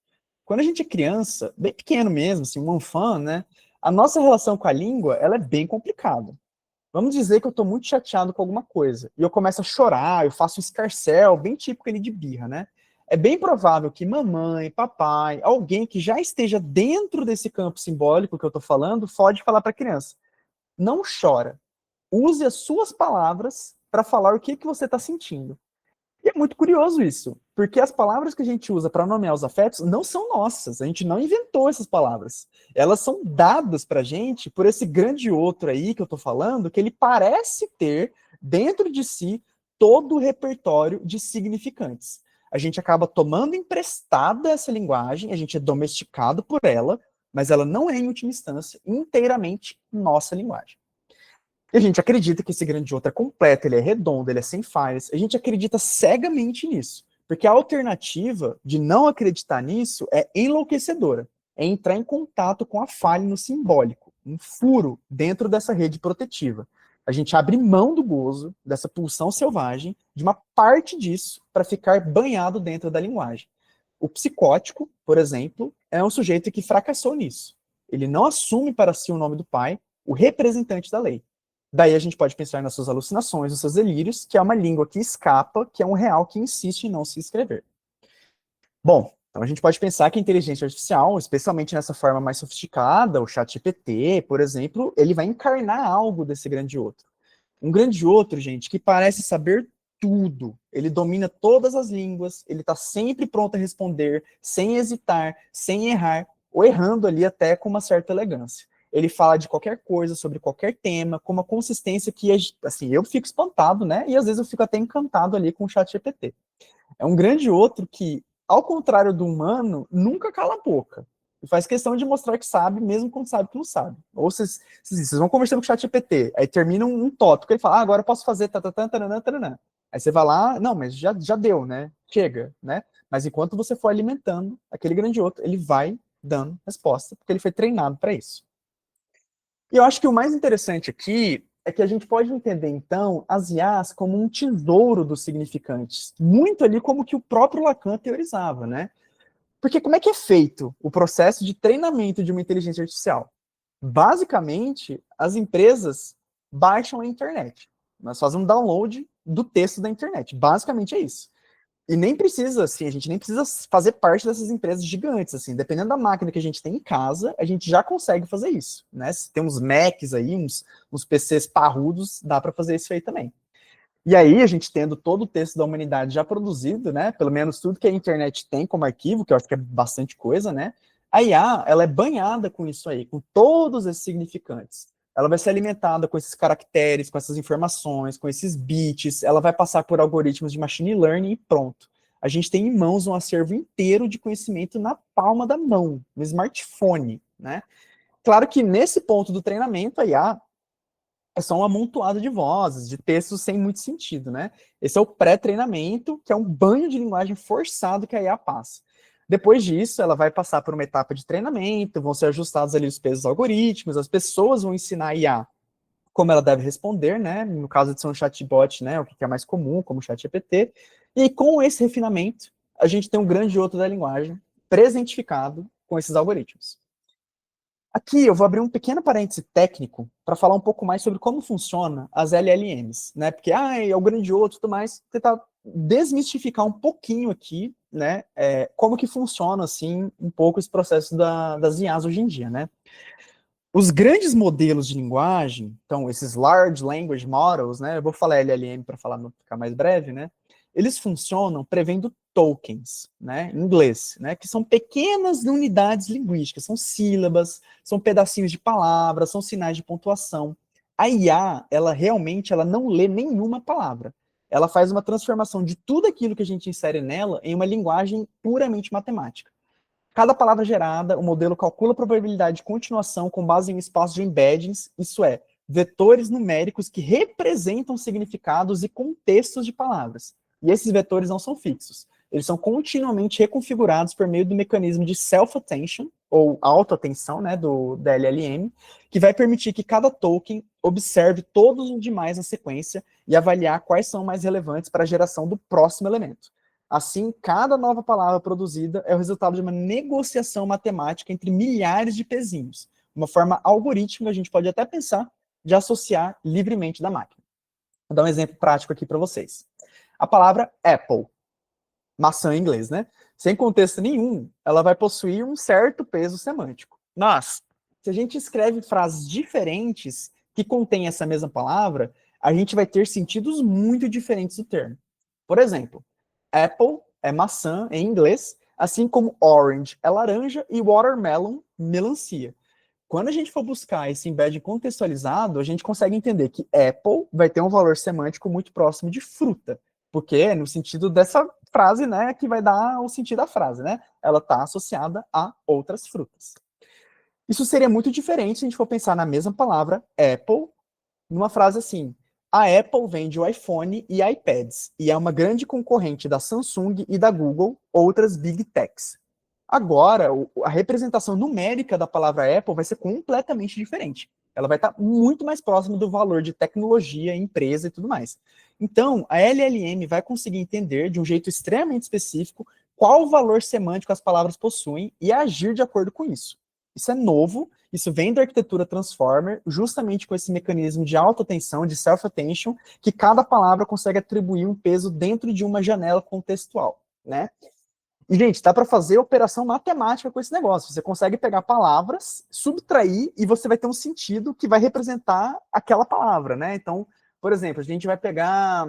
S2: Quando a gente é criança, bem pequeno mesmo, assim, um infant, né, a nossa relação com a língua, ela é bem complicada. Vamos dizer que eu estou muito chateado com alguma coisa, e eu começo a chorar, eu faço um escarcéu, bem típico ali de birra, né? É bem provável que mamãe, papai, alguém que já esteja dentro desse campo simbólico que eu estou falando, pode falar para a criança, não chora, use as suas palavras para falar o que, que você está sentindo. E é muito curioso isso, porque as palavras que a gente usa para nomear os afetos não são nossas, a gente não inventou essas palavras. Elas são dadas para a gente por esse grande outro aí que eu estou falando, que ele parece ter dentro de si todo o repertório de significantes. A gente acaba tomando emprestada essa linguagem, a gente é domesticado por ela, mas ela não é, em última instância, inteiramente nossa linguagem. E a gente acredita que esse grande outro é completo, ele é redondo, ele é sem falhas. A gente acredita cegamente nisso. Porque a alternativa de não acreditar nisso é enlouquecedora. É entrar em contato com a falha no simbólico, um furo dentro dessa rede protetiva. A gente abre mão do gozo, dessa pulsão selvagem, de uma parte disso, para ficar banhado dentro da linguagem. O psicótico, por exemplo, é um sujeito que fracassou nisso. Ele não assume para si o nome do pai, o representante da lei. Daí a gente pode pensar nas suas alucinações, nos seus delírios, que é uma língua que escapa, que é um real que insiste em não se escrever. Bom, então a gente pode pensar que a inteligência artificial, especialmente nessa forma mais sofisticada, o ChatGPT, por exemplo, ele vai encarnar algo desse grande outro. Um grande outro, gente, que parece saber tudo. Ele domina todas as línguas, ele está sempre pronto a responder, sem hesitar, sem errar, ou errando ali até com uma certa elegância. Ele fala de qualquer coisa, sobre qualquer tema, com uma consistência que, assim, eu fico espantado, né? E às vezes eu fico até encantado ali com o ChatGPT. É um grande outro que, ao contrário do humano, nunca cala a boca. E faz questão de mostrar que sabe, mesmo quando sabe que não sabe. Ou vocês vão conversando com o ChatGPT, aí termina um tópico, ele fala, agora eu posso fazer tatatã, taranã, taranã. Aí você vai lá, não, mas já deu, né? Chega, né? Mas enquanto você for alimentando aquele grande outro, ele vai dando resposta, porque ele foi treinado para isso. E eu acho que o mais interessante aqui é que a gente pode entender, então, as IAs como um tesouro dos significantes. Muito ali como que o próprio Lacan teorizava, né? Porque como é que é feito o processo de treinamento de uma inteligência artificial? Basicamente, as empresas baixam a internet. Nós fazemos um download do texto da internet. Basicamente é isso. E nem precisa, assim, a gente nem precisa fazer parte dessas empresas gigantes, assim, dependendo da máquina que a gente tem em casa, a gente já consegue fazer isso, né? Se tem uns Macs aí, uns PCs parrudos, dá para fazer isso aí também. E aí, a gente tendo todo o texto da humanidade já produzido, né? Pelo menos tudo que a internet tem como arquivo, que eu acho que é bastante coisa, né? A IA, ela é banhada com isso aí, com todos esses significantes. Ela vai ser alimentada com esses caracteres, com essas informações, com esses bits, ela vai passar por algoritmos de machine learning e pronto. A gente tem em mãos um acervo inteiro de conhecimento na palma da mão, no smartphone, né? Claro que nesse ponto do treinamento, a IA é só um amontoado de vozes, de textos sem muito sentido, né? Esse é o pré-treinamento, que é um banho de linguagem forçado que a IA passa. Depois disso, ela vai passar por uma etapa de treinamento, vão ser ajustados ali os pesos dos algoritmos, as pessoas vão ensinar a IA como ela deve responder, né? No caso de ser um chatbot, né? O que é mais comum, como o ChatGPT. E com esse refinamento, a gente tem um grande outro da linguagem presentificado com esses algoritmos. Aqui eu vou abrir um pequeno parêntese técnico para falar um pouco mais sobre como funciona as LLMs, né? Porque é o grande outro e tudo mais, tentar desmistificar um pouquinho aqui, né? Como que funciona, assim, um pouco esse processo das IAs hoje em dia, né? Os grandes modelos de linguagem, então esses Large Language Models, né? Eu vou falar LLM para ficar mais breve, né? Eles funcionam prevendo tokens, né, em inglês, né, que são pequenas unidades linguísticas, são sílabas, são pedacinhos de palavras, são sinais de pontuação. A IA, ela realmente não lê nenhuma palavra. Ela faz uma transformação de tudo aquilo que a gente insere nela em uma linguagem puramente matemática. Cada palavra gerada, o modelo calcula a probabilidade de continuação com base em espaço de embeddings, isso é, vetores numéricos que representam significados e contextos de palavras. E esses vetores não são fixos. Eles são continuamente reconfigurados por meio do mecanismo de self-attention, ou auto-atenção, né, da LLM, que vai permitir que cada token observe todos os demais na sequência e avaliar quais são mais relevantes para a geração do próximo elemento. Assim, cada nova palavra produzida é o resultado de uma negociação matemática entre milhares de pezinhos. Uma forma algorítmica, a gente pode até pensar, de associar livremente da máquina. Vou dar um exemplo prático aqui para vocês. A palavra Apple, maçã em inglês, né? Sem contexto nenhum, ela vai possuir um certo peso semântico. Mas, se a gente escreve frases diferentes que contêm essa mesma palavra, a gente vai ter sentidos muito diferentes do termo. Por exemplo, Apple é maçã em inglês, assim como orange é laranja e watermelon, melancia. Quando a gente for buscar esse embed contextualizado, a gente consegue entender que Apple vai ter um valor semântico muito próximo de fruta, porque é no sentido dessa frase, né, que vai dar o sentido da frase, né? Ela está associada a outras frutas. Isso seria muito diferente se a gente for pensar na mesma palavra Apple, numa frase assim: a Apple vende o iPhone e iPads, e é uma grande concorrente da Samsung e da Google, outras Big Techs. Agora, a representação numérica da palavra Apple vai ser completamente diferente. Ela vai estar muito mais próxima do valor de tecnologia, empresa e tudo mais. Então, a LLM vai conseguir entender de um jeito extremamente específico qual o valor semântico as palavras possuem e agir de acordo com isso. Isso é novo, isso vem da arquitetura Transformer, justamente com esse mecanismo de autoatenção, de self-attention, que cada palavra consegue atribuir um peso dentro de uma janela contextual, né? E, gente, dá para fazer operação matemática com esse negócio. Você consegue pegar palavras, subtrair, e você vai ter um sentido que vai representar aquela palavra, né? Então, por exemplo, a gente vai pegar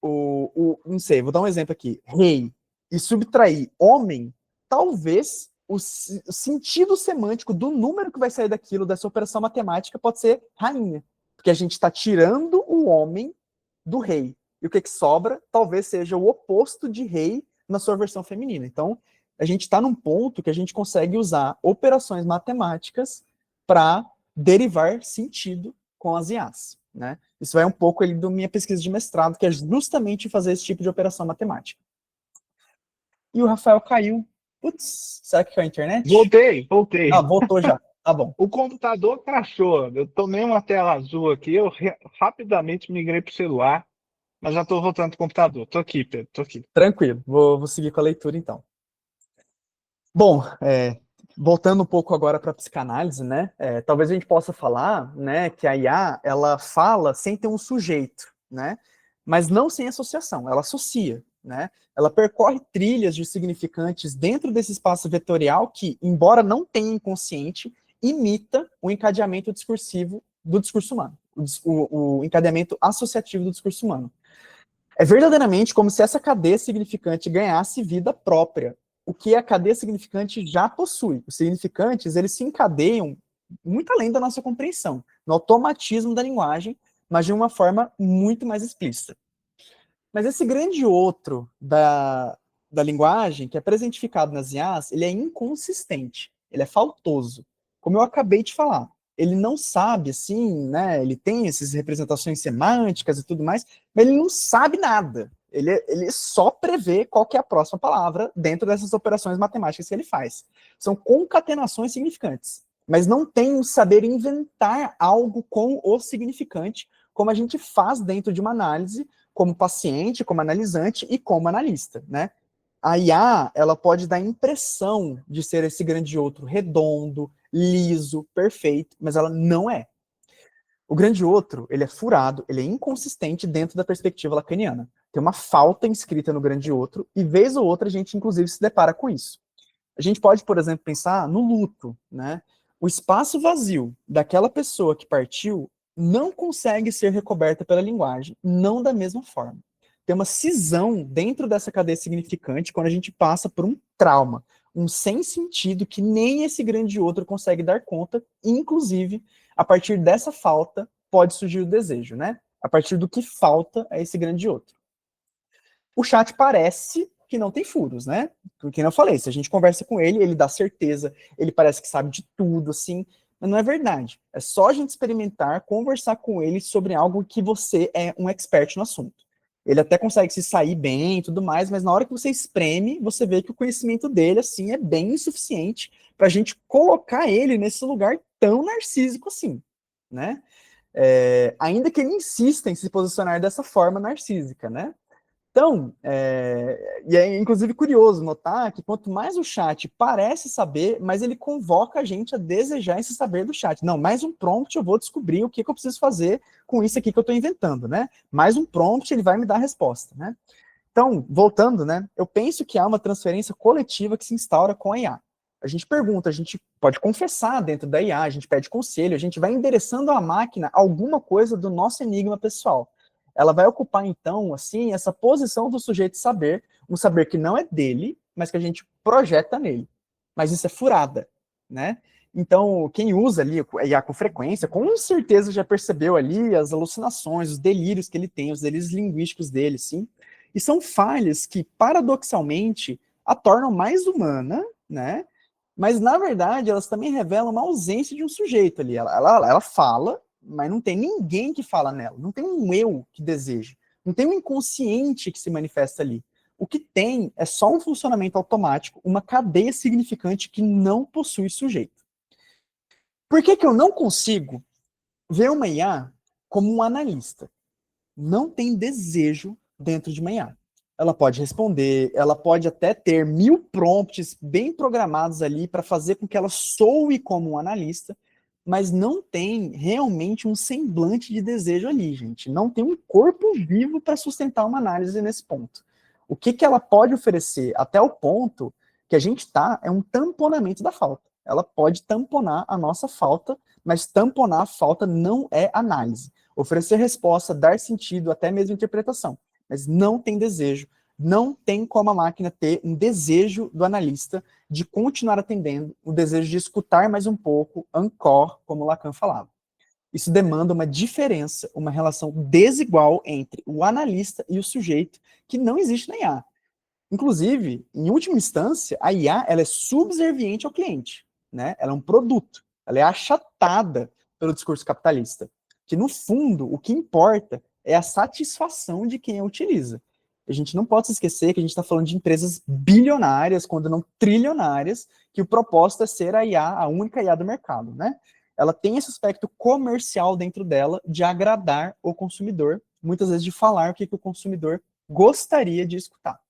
S2: não sei, vou dar um exemplo aqui, rei, e subtrair homem, talvez o sentido semântico do número que vai sair daquilo, dessa operação matemática, pode ser rainha. Porque a gente está tirando o homem do rei. E o que sobra talvez seja o oposto de rei na sua versão feminina. Então, a gente está num ponto que a gente consegue usar operações matemáticas para derivar sentido com as IAs, né? Isso vai um pouco ali da minha pesquisa de mestrado, que é justamente fazer esse tipo de operação matemática. E o Rafael caiu. Putz, será que caiu a internet?
S1: Voltei.
S2: Ah, voltou já. Tá bom.
S1: O computador crashou. Eu tomei uma tela azul aqui, eu rapidamente migrei para o celular, mas já estou voltando para o computador. Estou aqui, Pedro, estou aqui.
S2: Tranquilo, vou seguir com a leitura então. Bom, voltando um pouco agora para a psicanálise, né? Talvez a gente possa falar, né, que a IA ela fala sem ter um sujeito, né? Mas não sem associação, ela associa, né? Ela percorre trilhas de significantes dentro desse espaço vetorial que, embora não tenha inconsciente, imita o encadeamento discursivo do discurso humano, o encadeamento associativo do discurso humano. É verdadeiramente como se essa cadeia significante ganhasse vida própria, o que a cadeia significante já possui. Os significantes, eles se encadeiam muito além da nossa compreensão, no automatismo da linguagem, mas de uma forma muito mais explícita. Mas esse grande outro da linguagem, que é presentificado nas IAs, ele é inconsistente, ele é faltoso. Como eu acabei de falar, ele não sabe, assim, né, ele tem essas representações semânticas e tudo mais, mas ele não sabe nada. Ele só prevê qual que é a próxima palavra dentro dessas operações matemáticas que ele faz. São concatenações significantes, mas não tem um saber inventar algo com o significante, como a gente faz dentro de uma análise, como paciente, como analisante e como analista, né? A IA, ela pode dar a impressão de ser esse grande outro redondo, liso, perfeito, mas ela não é. O grande outro, ele é furado, ele é inconsistente dentro da perspectiva lacaniana. Tem uma falta inscrita no grande outro, e vez ou outra a gente, inclusive, se depara com isso. A gente pode, por exemplo, pensar no luto, né? O espaço vazio daquela pessoa que partiu não consegue ser recoberta pela linguagem, não da mesma forma. Tem uma cisão dentro dessa cadeia significante quando a gente passa por um trauma, um sem sentido que nem esse grande outro consegue dar conta, inclusive, a partir dessa falta pode surgir o desejo, né? A partir do que falta a esse grande outro. O chat parece que não tem furos, né? Porque eu falei, se a gente conversa com ele, ele dá certeza, ele parece que sabe de tudo, assim, mas não é verdade. É só a gente experimentar, conversar com ele sobre algo que você é um expert no assunto. Ele até consegue se sair bem e tudo mais, mas na hora que você espreme, você vê que o conhecimento dele, assim, é bem insuficiente para a gente colocar ele nesse lugar tão narcísico assim, né? Ainda que ele insista em se posicionar dessa forma narcísica, né? Então, e é inclusive curioso notar que quanto mais o chat parece saber, mais ele convoca a gente a desejar esse saber do chat. Não, mais um prompt eu vou descobrir o que eu preciso fazer com isso aqui que eu estou inventando, né? Mais um prompt, ele vai me dar a resposta, né? Então, voltando, né? Eu penso que há uma transferência coletiva que se instaura com a IA. A gente pergunta, a gente pode confessar dentro da IA, a gente pede conselho, a gente vai endereçando à máquina alguma coisa do nosso enigma pessoal. Ela vai ocupar, então, assim, essa posição do sujeito saber, um saber que não é dele, mas que a gente projeta nele. Mas isso é furada, né? Então, quem usa ali a IA com frequência, com certeza já percebeu ali as alucinações, os delírios que ele tem, os delírios linguísticos dele, sim. E são falhas que, paradoxalmente, a tornam mais humana, né? Mas, na verdade, elas também revelam uma ausência de um sujeito ali. Ela fala, mas não tem ninguém que fala nela. Não tem um eu que deseja. Não tem um inconsciente que se manifesta ali. O que tem é só um funcionamento automático, uma cadeia significante que não possui sujeito. Por que eu não consigo ver uma IA como um analista? Não tem desejo dentro de uma IA. Ela pode responder, ela pode até ter 1000 prompts bem programados ali para fazer com que ela soe como um analista, mas não tem realmente um semblante de desejo ali, gente. Não tem um corpo vivo para sustentar uma análise nesse ponto. O que ela pode oferecer até o ponto que a gente está é um tamponamento da falta. Ela pode tamponar a nossa falta, mas tamponar a falta não é análise. Oferecer resposta, dar sentido, até mesmo interpretação. Mas não tem desejo. Não tem como a máquina ter um desejo do analista de continuar atendendo, o desejo de escutar mais um pouco, encore, como Lacan falava. Isso demanda uma diferença, uma relação desigual entre o analista e o sujeito, que não existe na IA. Inclusive, em última instância, a IA ela é subserviente ao cliente, né? Ela é um produto, ela é achatada pelo discurso capitalista, que no fundo o que importa é a satisfação de quem a utiliza. A gente não pode se esquecer que a gente está falando de empresas bilionárias, quando não trilionárias, que o propósito é ser a IA, a única IA do mercado, né? Ela tem esse aspecto comercial dentro dela de agradar o consumidor, muitas vezes de falar o que o consumidor gostaria de escutar.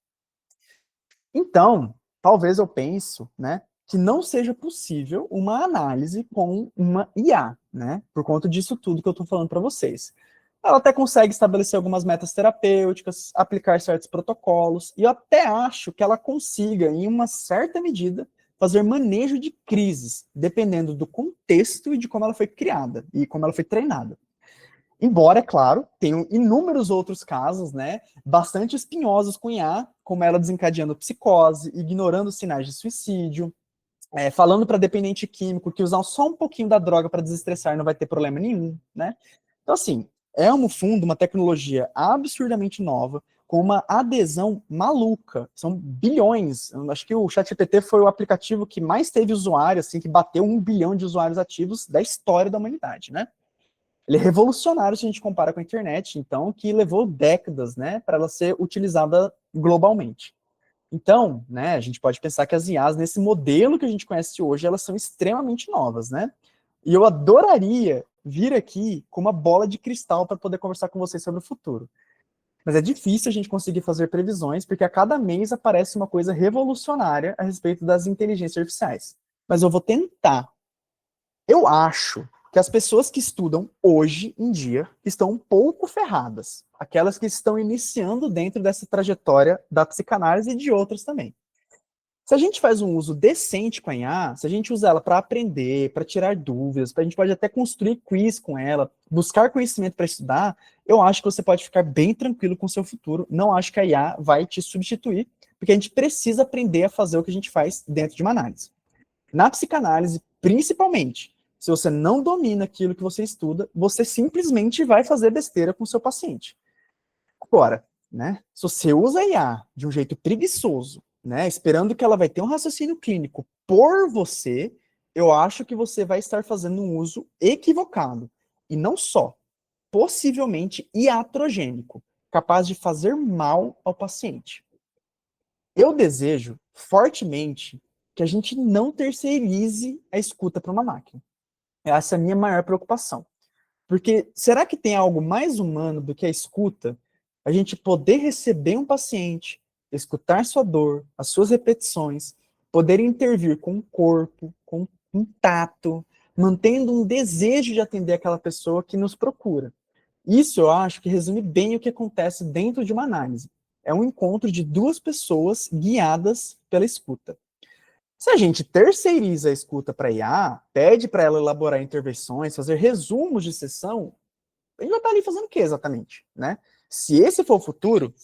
S2: Então, talvez eu penso, né, que não seja possível uma análise com uma IA, né, por conta disso tudo que eu estou falando para vocês. Ela até consegue estabelecer algumas metas terapêuticas, aplicar certos protocolos, e eu até acho que ela consiga, em uma certa medida, fazer manejo de crises, dependendo do contexto e de como ela foi criada e como ela foi treinada. Embora, é claro, tenham inúmeros outros casos, né, bastante espinhosos com IA, como ela desencadeando psicose, ignorando sinais de suicídio, falando para dependente químico que usar só um pouquinho da droga para desestressar não vai ter problema nenhum, né? Então, assim, é no fundo uma tecnologia absurdamente nova, com uma adesão maluca. São bilhões. Eu acho que o ChatGPT foi o aplicativo que mais teve usuário, assim, que bateu 1 bilhão de usuários ativos da história da humanidade, né? Ele é revolucionário se a gente compara com a internet, então, que levou décadas, né, para ela ser utilizada globalmente. Então, né, a gente pode pensar que as IAs, nesse modelo que a gente conhece hoje, elas são extremamente novas, né? E eu adoraria vir aqui com uma bola de cristal para poder conversar com vocês sobre o futuro. Mas é difícil a gente conseguir fazer previsões, porque a cada mês aparece uma coisa revolucionária a respeito das inteligências artificiais. Mas eu vou tentar. Eu acho que as pessoas que estudam hoje em dia estão um pouco ferradas. Aquelas que estão iniciando dentro dessa trajetória da psicanálise e de outras também. Se a gente faz um uso decente com a IA, se a gente usa ela para aprender, para tirar dúvidas, a gente pode até construir quiz com ela, buscar conhecimento para estudar, eu acho que você pode ficar bem tranquilo com o seu futuro. Não acho que a IA vai te substituir, porque a gente precisa aprender a fazer o que a gente faz dentro de uma análise. Na psicanálise, principalmente, se você não domina aquilo que você estuda, você simplesmente vai fazer besteira com o seu paciente. Agora, né, se você usa a IA de um jeito preguiçoso, né, esperando que ela vai ter um raciocínio clínico por você, eu acho que você vai estar fazendo um uso equivocado. E não só, possivelmente iatrogênico, capaz de fazer mal ao paciente. Eu desejo fortemente que a gente não terceirize a escuta para uma máquina. Essa é a minha maior preocupação. Porque será que tem algo mais humano do que a escuta? a gente poder receber um paciente, escutar sua dor, as suas repetições, poder intervir com o corpo, com um tato, mantendo um desejo de atender aquela pessoa que nos procura. Isso eu acho que resume bem o que acontece dentro de uma análise. É um encontro de duas pessoas guiadas pela escuta. Se a gente terceiriza a escuta para IA, pede para ela elaborar intervenções, fazer resumos de sessão, a gente vai estar ali fazendo o que exatamente, né? Se esse for o futuro,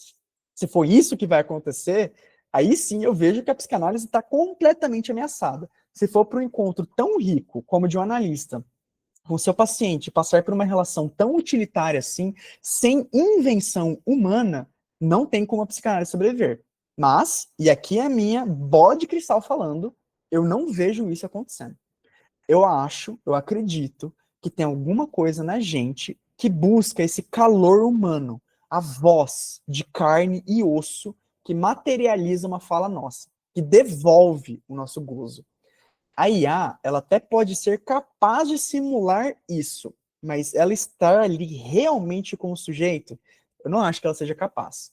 S2: se for isso que vai acontecer, aí sim eu vejo que a psicanálise está completamente ameaçada. Se for para um encontro tão rico como de um analista com seu paciente, passar por uma relação tão utilitária assim, sem invenção humana, não tem como a psicanálise sobreviver. Mas, e aqui é a minha bola de cristal falando, eu não vejo isso acontecendo. Eu acredito que tem alguma coisa na gente que busca esse calor humano, a voz de carne e osso que materializa uma fala nossa, que devolve o nosso gozo. A IA, ela até pode ser capaz de simular isso, mas ela estar ali realmente como sujeito, eu não acho que ela seja capaz.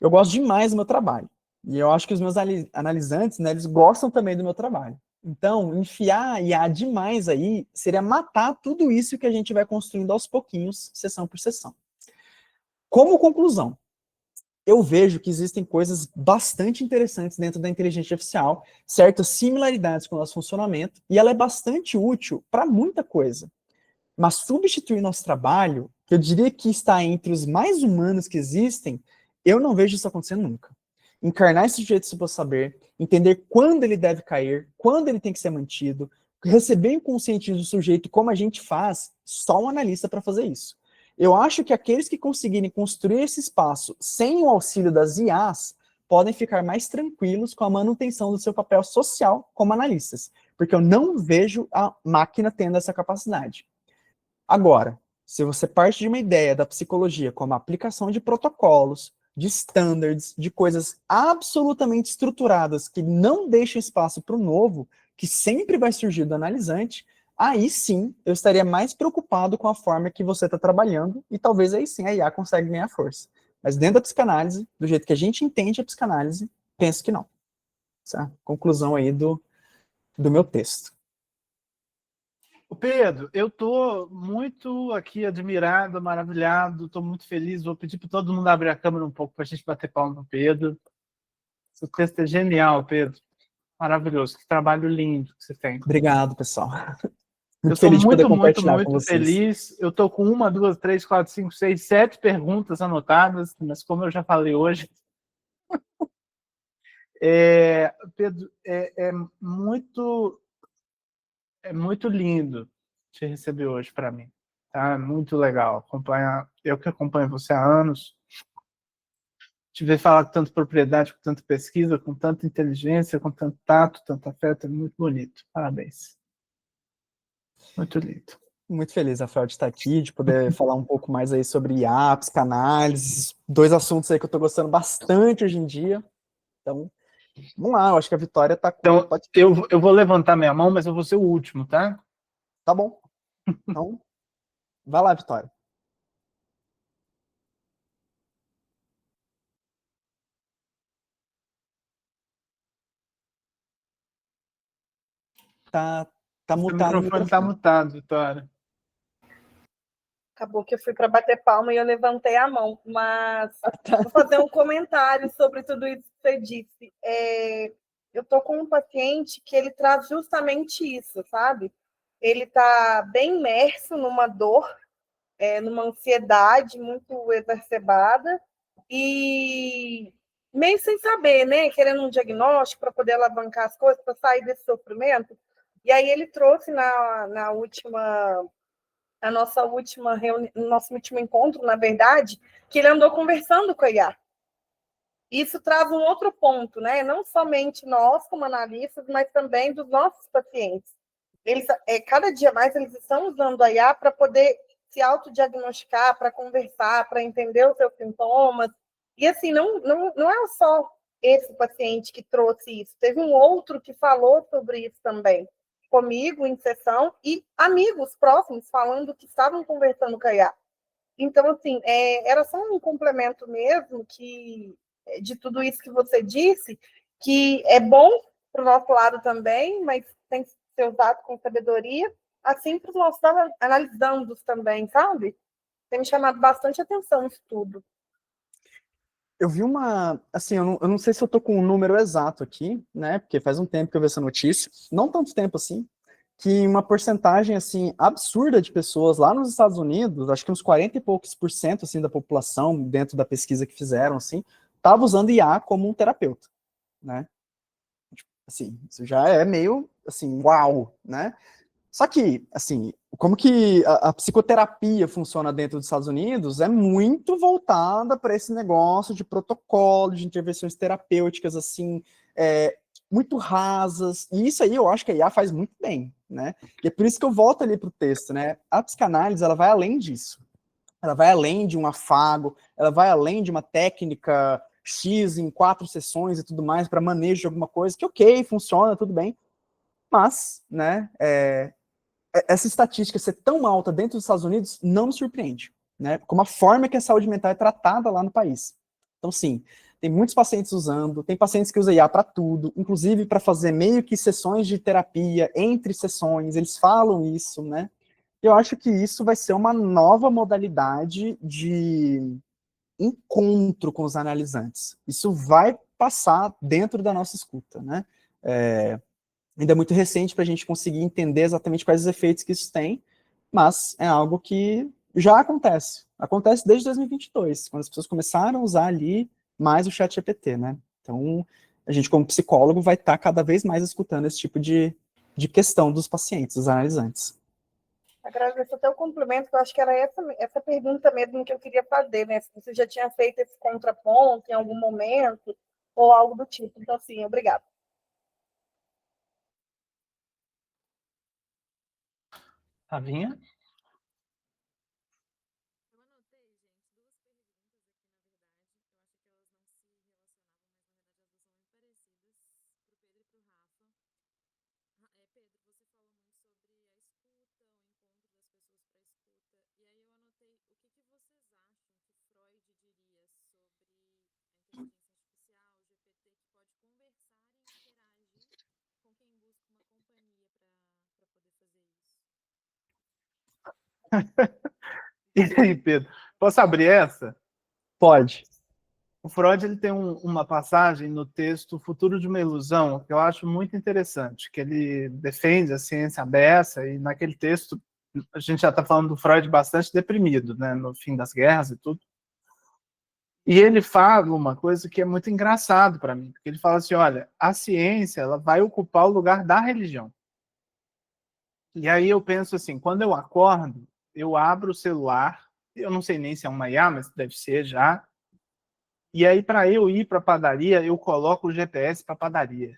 S2: Eu gosto demais do meu trabalho. E eu acho que os meus analisantes, né, eles gostam também do meu trabalho. Então, enfiar a IA demais aí seria matar tudo isso que a gente vai construindo aos pouquinhos, sessão por sessão. Como conclusão, eu vejo que existem coisas bastante interessantes dentro da inteligência artificial, certas similaridades com o nosso funcionamento, e ela é bastante útil para muita coisa. Mas substituir nosso trabalho, que eu diria que está entre os mais humanos que existem, eu não vejo isso acontecendo nunca. Encarnar esse sujeito sobre o saber, entender quando ele deve cair, quando ele tem que ser mantido, receber o consciente do sujeito como a gente faz, só um analista para fazer isso. Eu acho que aqueles que conseguirem construir esse espaço sem o auxílio das IAs podem ficar mais tranquilos com a manutenção do seu papel social como analistas, porque eu não vejo a máquina tendo essa capacidade. Agora, se você parte de uma ideia da psicologia como a aplicação de protocolos, de standards, de coisas absolutamente estruturadas que não deixam espaço para o novo, que sempre vai surgir do analisante, aí sim eu estaria mais preocupado com a forma que você está trabalhando e talvez aí sim a IA consegue ganhar força. Mas dentro da psicanálise, do jeito que a gente entende a psicanálise, penso que não. Essa é a conclusão aí do meu texto.
S1: Ô Pedro, eu estou muito aqui admirado, maravilhado, estou muito feliz. Vou pedir para todo mundo abrir a câmera um pouco para a gente bater palma no Pedro. Seu texto é genial, Pedro. Maravilhoso. Que trabalho lindo que você tem.
S2: Obrigado, pessoal.
S1: Eu
S2: Muito
S1: estou
S2: feliz de poder
S1: muito, muito,
S2: compartilhar com
S1: muito
S2: vocês.
S1: feliz. Eu estou com 1, 2, 3, 4, 5, 6, 7 perguntas anotadas, mas como eu já falei hoje, Pedro, é muito lindo te receber hoje para mim. Tá? Muito legal acompanhar. Eu que acompanho você há anos, te ver falar com tanta propriedade, com tanta pesquisa, com tanta inteligência, com tanto tato, tanto afeto, é muito bonito. Parabéns. Muito lindo.
S2: Muito feliz, Rafael, de estar aqui, de poder falar um pouco mais aí sobre IA, psicanálise, dois assuntos aí que eu estou gostando bastante hoje em dia. Então, vamos lá, eu acho que a Vitória está com...
S1: Então, eu vou levantar minha mão, mas eu vou ser o último, tá?
S2: Tá bom. Então, vai lá, Vitória. Tá
S1: Seu
S2: mutado o
S1: microfone está
S2: microfone.
S1: mutado, Vitória.
S3: Acabou que eu fui para bater palma e eu levantei a mão, mas
S2: Tá.
S3: vou fazer um comentário sobre tudo isso que você disse. Eu estou com um paciente que ele traz justamente isso, sabe? Ele está bem imerso numa dor, numa ansiedade muito exacerbada e meio sem saber, né? Querendo um diagnóstico para poder alavancar as coisas, para sair desse sofrimento. E aí ele trouxe na última a nossa última reunião, nosso último encontro, na verdade, que ele andou conversando com a IA. Isso traz um outro ponto, né? Não somente nós, como analistas, mas também dos nossos pacientes. Eles, cada dia mais, eles estão usando a IA para poder se autodiagnosticar, para conversar, para entender os seus sintomas. E, assim, não é só esse paciente que trouxe isso. Teve um outro que falou sobre isso também comigo em sessão e amigos próximos falando que estavam conversando com a IA. Então, assim, era só um complemento mesmo de tudo isso que você disse, que é bom para o nosso lado também, mas tem que ser usado com sabedoria, assim para os nossos analisandos também, sabe? Tem me chamado bastante atenção isso tudo.
S2: Eu vi assim, eu não sei se eu tô com o número exato aqui, né, porque faz um tempo que eu vi essa notícia, não tanto tempo assim, que uma porcentagem, assim, absurda de pessoas lá nos Estados Unidos, acho que uns 40 e poucos por cento, assim, da população, dentro da pesquisa que fizeram, assim, estava usando IA como um terapeuta, né? Assim, isso já é meio, assim, uau, né? Só que, assim, como que a psicoterapia funciona dentro dos Estados Unidos é muito voltada para esse negócio de protocolo, de intervenções terapêuticas, assim, muito rasas. E isso aí eu acho que a IA faz muito bem, né? E é por isso que eu volto ali para o texto, né? A psicanálise, ela vai além disso. Ela vai além de um afago, ela vai além de uma técnica X em 4 sessões e tudo mais para manejo de alguma coisa, que ok, funciona, tudo bem. Mas, né, essa estatística ser tão alta dentro dos Estados Unidos não me surpreende, né? Como a forma que a saúde mental é tratada lá no país. Então, sim, tem muitos pacientes usando, tem pacientes que usam IA para tudo, inclusive para fazer meio que sessões de terapia entre sessões, eles falam isso, né? Eu acho que isso vai ser uma nova modalidade de encontro com os analisantes. Isso vai passar dentro da nossa escuta, né? Ainda é muito recente para a gente conseguir entender exatamente quais os efeitos que isso tem, mas é algo que já acontece. Acontece desde 2022, quando as pessoas começaram a usar ali mais o ChatGPT, né? Então, a gente, como psicólogo, vai estar cada vez mais escutando esse tipo de questão dos pacientes, dos analisantes.
S3: Agradeço até o complemento, que eu acho que era essa pergunta mesmo que eu queria fazer, né? Se você já tinha feito esse contraponto em algum momento, ou algo do tipo. Então, sim, obrigada.
S1: Tavinha? E aí, Pedro? Posso abrir essa?
S2: Pode.
S1: O Freud ele tem uma passagem no texto Futuro de uma Ilusão que eu acho muito interessante, que ele defende a ciência aberta, e naquele texto a gente já está falando do Freud bastante deprimido, né, no fim das guerras e tudo. E ele fala uma coisa que é muito engraçado para mim, porque ele fala assim, olha, a ciência ela vai ocupar o lugar da religião. E aí eu penso assim, quando eu acordo, eu abro o celular, eu não sei nem se é uma IA, mas deve ser já. E aí, para eu ir para a padaria, eu coloco o GPS para a padaria.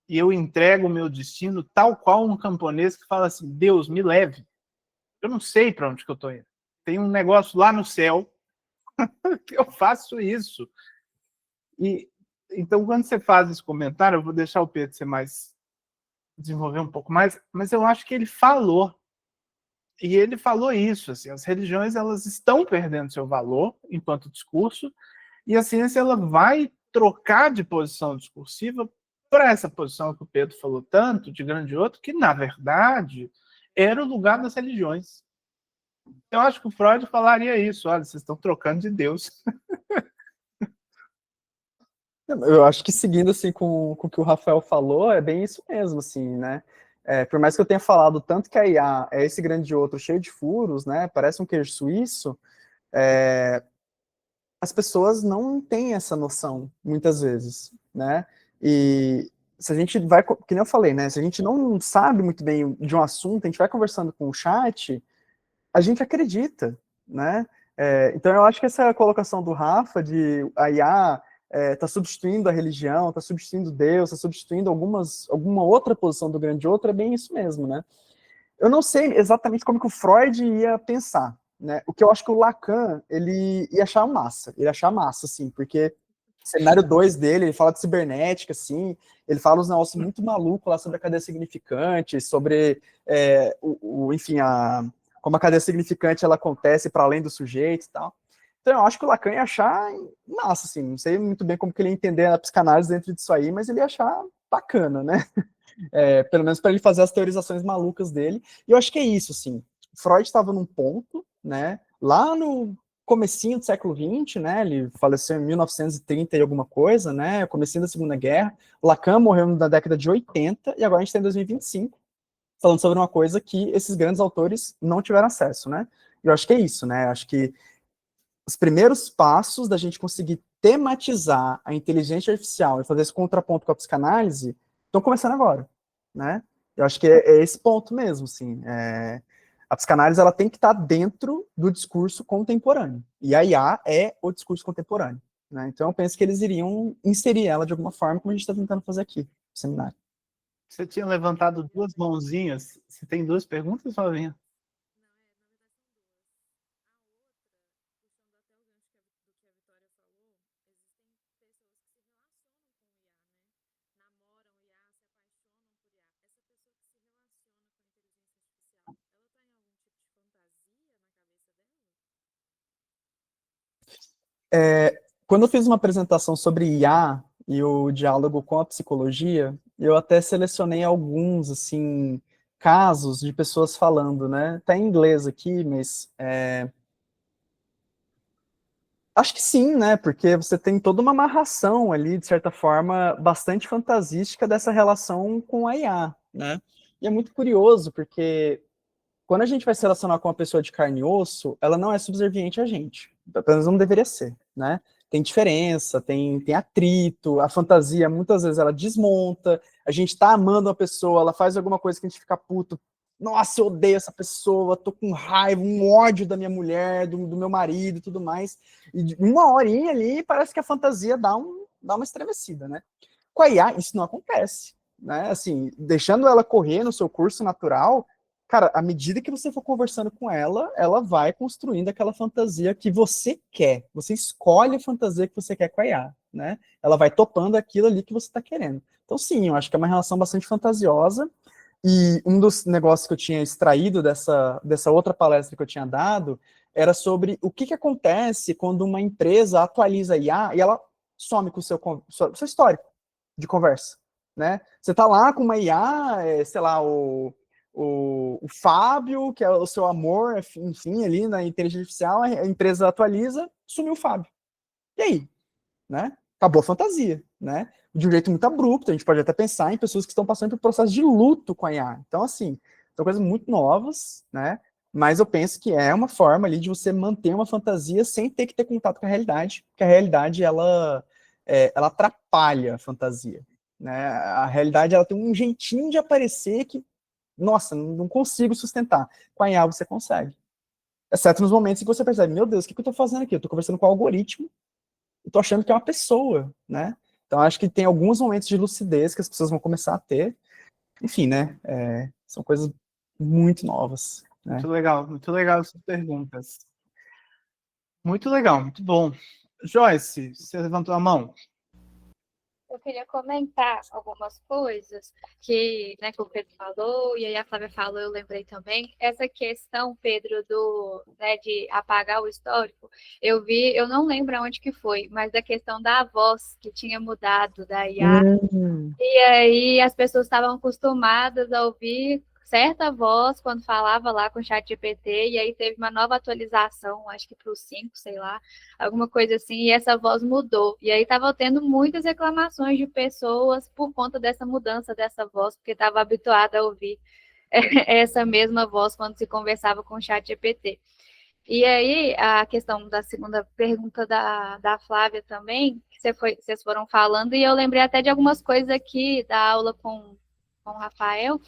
S1: E eu entrego o meu destino tal qual um camponês que fala assim, Deus, me leve. Eu não sei para onde que eu estou indo. Tem um negócio lá no céu que eu faço isso. E então, quando você faz esse comentário, eu vou deixar o Pedro desenvolver um pouco mais, mas eu acho que ele falou. E ele falou isso, assim, as religiões elas estão perdendo seu valor enquanto discurso, e a ciência ela vai trocar de posição discursiva para essa posição que o Pedro falou tanto, de grande outro, que, na verdade, era o lugar das religiões. Eu acho que o Freud falaria isso, olha, vocês estão trocando de Deus.
S2: Eu acho que seguindo assim com o que o Rafael falou, é bem isso mesmo, assim, né? Por mais que eu tenha falado tanto que a IA é esse grande outro cheio de furos, né? Parece um queijo suíço, as pessoas não têm essa noção, muitas vezes, né? E se a gente vai, que nem eu falei, né? Se a gente não sabe muito bem de um assunto, a gente vai conversando com o chat, a gente acredita, né? Então eu acho que essa colocação do Rafa de a IA está substituindo a religião, está substituindo Deus, está substituindo alguma outra posição do grande outro, é bem isso mesmo, né? Eu não sei exatamente como que o Freud ia pensar, né? O que eu acho que o Lacan, ele ia achar massa, assim, porque o cenário 2 dele, ele fala de cibernética, assim, ele fala uns negócios muito malucos lá sobre a cadeia significante, sobre, enfim, como a cadeia significante ela acontece para além do sujeito e tal. Então, eu acho que o Lacan ia achar massa, assim, não sei muito bem como que ele ia entender a psicanálise dentro disso aí, mas ele ia achar bacana, né? Pelo menos para ele fazer as teorizações malucas dele. E eu acho que é isso, assim. Freud estava num ponto, né? Lá no comecinho do século XX, né? Ele faleceu em 1930 e alguma coisa, né? Comecinho da Segunda Guerra. Lacan morreu na década de 80 e agora a gente está em 2025, falando sobre uma coisa que esses grandes autores não tiveram acesso, né? Eu acho que é isso, né? Eu acho que os primeiros passos da gente conseguir tematizar a inteligência artificial e fazer esse contraponto com a psicanálise estão começando agora, né? Eu acho que é esse ponto mesmo, assim. A psicanálise ela tem que estar dentro do discurso contemporâneo. E a IA é o discurso contemporâneo, né? Então eu penso que eles iriam inserir ela de alguma forma, como a gente está tentando fazer aqui no seminário.
S1: Você tinha levantado 2 mãozinhas. Você tem 2 perguntas, Flavinha?
S2: Quando eu fiz uma apresentação sobre IA e o diálogo com a psicologia, eu até selecionei alguns, assim, casos de pessoas falando, né? Tá em inglês aqui, mas acho que sim, né? Porque você tem toda uma amarração ali, de certa forma, bastante fantasística dessa relação com a IA, né? E é muito curioso, porque quando a gente vai se relacionar com uma pessoa de carne e osso, ela não é subserviente a gente. Pelo menos não deveria ser, né? Tem diferença, tem atrito, a fantasia muitas vezes ela desmonta, a gente tá amando uma pessoa, ela faz alguma coisa que a gente fica puto, nossa, eu odeio essa pessoa, tô com raiva, um ódio da minha mulher, do meu marido e tudo mais. E uma horinha ali parece que a fantasia dá uma estremecida, né? Com a IA, isso não acontece, né? Assim, deixando ela correr no seu curso natural, cara, à medida que você for conversando com ela, ela vai construindo aquela fantasia que você quer. Você escolhe a fantasia que você quer com a IA, né? Ela vai topando aquilo ali que você está querendo. Então, sim, eu acho que é uma relação bastante fantasiosa. E um dos negócios que eu tinha extraído dessa outra palestra que eu tinha dado era sobre o que acontece quando uma empresa atualiza a IA e ela some com o seu histórico de conversa, né? Você tá lá com uma IA, sei lá, o Fábio, que é o seu amor, enfim, ali na inteligência artificial, a empresa atualiza, sumiu o Fábio. E aí? Né? Acabou a fantasia, né? De um jeito muito abrupto, a gente pode até pensar em pessoas que estão passando por processo de luto com a IA. Então, assim, são coisas muito novas, né? Mas eu penso que é uma forma ali de você manter uma fantasia sem ter que ter contato com a realidade, porque a realidade, ela atrapalha a fantasia, né? A realidade, ela tem um jeitinho de aparecer que, nossa, não consigo sustentar. Com a IA você consegue. Exceto nos momentos em que você percebe, meu Deus, o que eu estou fazendo aqui? Eu estou conversando com o algoritmo, eu tô achando que é uma pessoa, né? Então acho que tem alguns momentos de lucidez que as pessoas vão começar a ter. Enfim, né? São coisas muito novas, né?
S1: Muito legal essas perguntas. Muito legal, muito bom. Joyce, você levantou a mão.
S4: Eu queria comentar algumas coisas que, né, que o Pedro falou, e aí a Flávia falou, eu lembrei também. Essa questão, Pedro, né, de apagar o histórico, eu não lembro onde que foi, mas da questão da voz que tinha mudado da IA. E aí as pessoas estavam acostumadas a ouvir certa voz quando falava lá com o chat GPT, e aí teve uma nova atualização, acho que para o 5, sei lá, alguma coisa assim, e essa voz mudou. E aí estava tendo muitas reclamações de pessoas por conta dessa mudança dessa voz, porque estava habituada a ouvir essa mesma voz quando se conversava com o chat GPT. E aí, a questão da segunda pergunta da Flávia também, que vocês foram falando, e eu lembrei até de algumas coisas aqui da aula com o Rafael,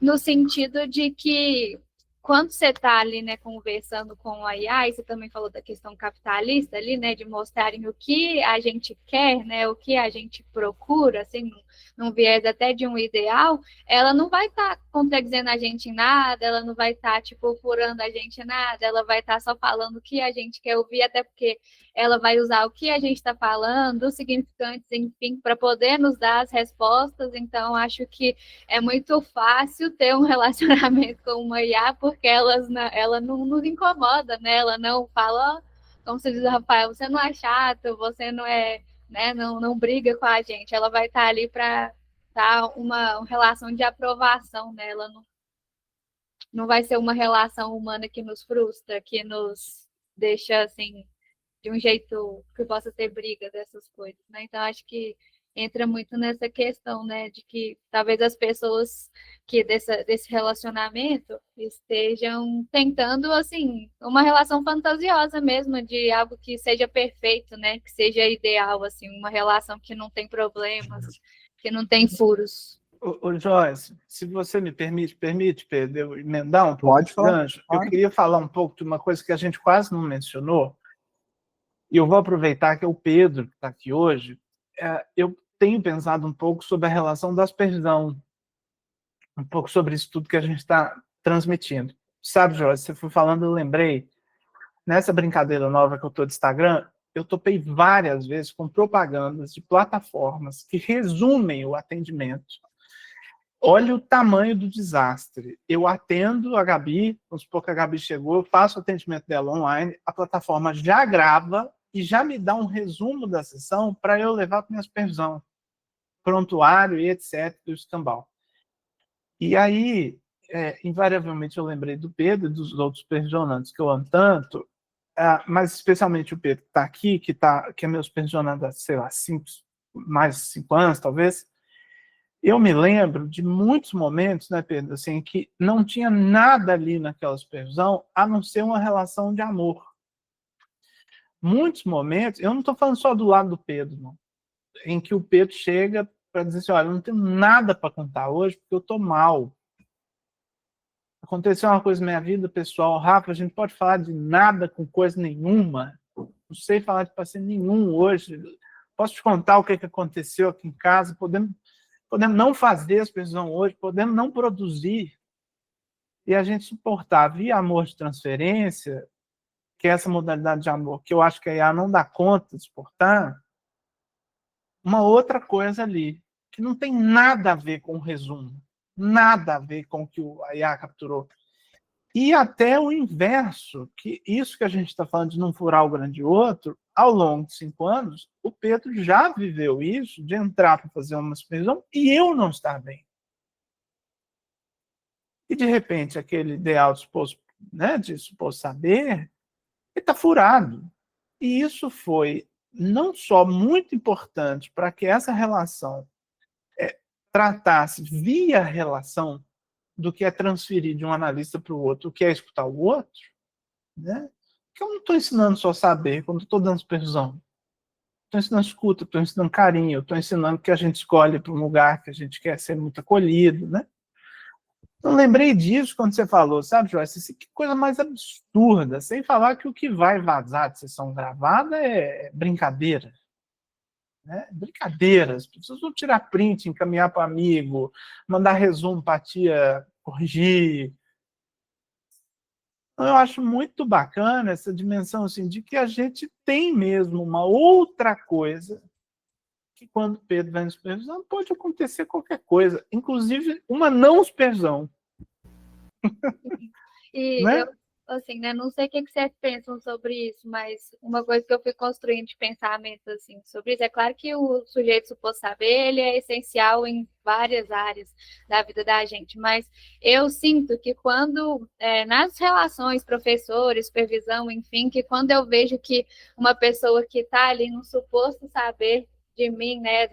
S4: no sentido de que quando você está ali, né, conversando com a IA, e você também falou da questão capitalista ali, né, de mostrarem o que a gente quer, né, o que a gente procura, assim, num viés até de um ideal, ela não vai estar contradizendo a gente em nada, ela não vai estar, tipo, furando a gente em nada, ela vai estar só falando o que a gente quer ouvir, até porque ela vai usar o que a gente está falando, os significantes, enfim, para poder nos dar as respostas. Então, acho que é muito fácil ter um relacionamento com uma IA, porque ela não nos incomoda, né? Ela não fala, como você diz, Rafael, você não é chato, você não é, né? Não briga com a gente. Ela vai estar ali para dar uma relação de aprovação, né? Ela não vai ser uma relação humana que nos frustra, que nos deixa assim de um jeito que possa ter briga dessas coisas, né? Então acho que entra muito nessa questão, né, de que talvez as pessoas que desse relacionamento estejam tentando, assim, uma relação fantasiosa mesmo, de algo que seja perfeito, né, que seja ideal, assim, uma relação que não tem problemas, que não tem furos.
S1: Ô, Joyce, se você me permite, Pedro, eu emendar um pouco
S2: Pode
S1: esse
S2: falar.
S1: gancho? Eu queria falar um pouco de uma coisa que a gente quase não mencionou, e eu vou aproveitar que é o Pedro que está aqui hoje. Eu tenho pensado um pouco sobre a relação da aspersão, um pouco sobre isso tudo que a gente está transmitindo. Sabe, Joyce, você foi falando, eu lembrei, nessa brincadeira nova que eu estou de Instagram, eu topei várias vezes com propagandas de plataformas que resumem o atendimento. Olha o tamanho do desastre. Eu atendo a Gabi, vamos supor que a Gabi chegou, eu faço o atendimento dela online, a plataforma já grava e já me dá um resumo da sessão para eu levar para minha supervisão, prontuário e etc, do escambau. E aí, invariavelmente, eu lembrei do Pedro e dos outros supervisionantes que eu amo tanto, mas especialmente o Pedro que está aqui, que é meu supervisionando há, sei lá, mais de 5 anos, talvez. Eu me lembro de muitos momentos, né, Pedro, assim, que não tinha nada ali naquela supervisão a não ser uma relação de amor. Muitos momentos, eu não estou falando só do lado do Pedro, não, em que o Pedro chega para dizer assim, olha, eu não tenho nada para contar hoje porque eu estou mal. Aconteceu uma coisa na minha vida pessoal, Rafa, a gente pode falar de nada com coisa nenhuma, não sei falar de paciente nenhum hoje, posso te contar o que aconteceu aqui em casa, podemos não fazer a supervisão hoje, podemos não produzir, e a gente suportar via amor de transferência, que é essa modalidade de amor que eu acho que a IA não dá conta de suportar, uma outra coisa ali, que não tem nada a ver com o resumo, nada a ver com o que a IA capturou. E até o inverso, que isso que a gente está falando de não furar o grande outro, ao longo de 5 anos, o Pedro já viveu isso, de entrar para fazer uma supervisão e eu não estar bem. E, de repente, aquele ideal de suposto saber, ele está furado. E isso foi não só muito importante para que essa relação tratasse via relação do que é transferir de um analista para o outro, o que é escutar o outro, né? Que eu não estou ensinando só saber quando estou dando supervisão. Estou ensinando escuta, estou ensinando carinho, estou ensinando que a gente escolhe para um lugar que a gente quer ser muito acolhido, né? Eu lembrei disso quando você falou, sabe, Joyce? Assim, que coisa mais absurda, sem falar que o que vai vazar de sessão gravada é brincadeira. Né? Brincadeira, as pessoas vão tirar print, encaminhar para o amigo, mandar resumo para a tia corrigir. Então, eu acho muito bacana essa dimensão assim, de que a gente tem mesmo uma outra coisa que quando o Pedro vai na supervisão pode acontecer qualquer coisa, inclusive uma não supervisão.
S4: E
S1: né?
S4: eu, assim, né, não sei o que vocês pensam sobre isso, mas uma coisa que eu fui construindo de pensamento, assim, sobre isso, é claro que o sujeito suposto saber, ele é essencial em várias áreas da vida da gente, mas eu sinto que quando, nas relações, professores, supervisão, enfim, que quando eu vejo que uma pessoa que está ali no suposto saber de mim, né,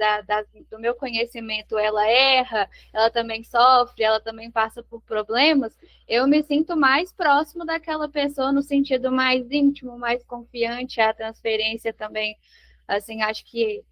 S4: do meu conhecimento, ela erra, ela também sofre, ela também passa por problemas, eu me sinto mais próximo daquela pessoa no sentido mais íntimo, mais confiante, a transferência também, assim, acho que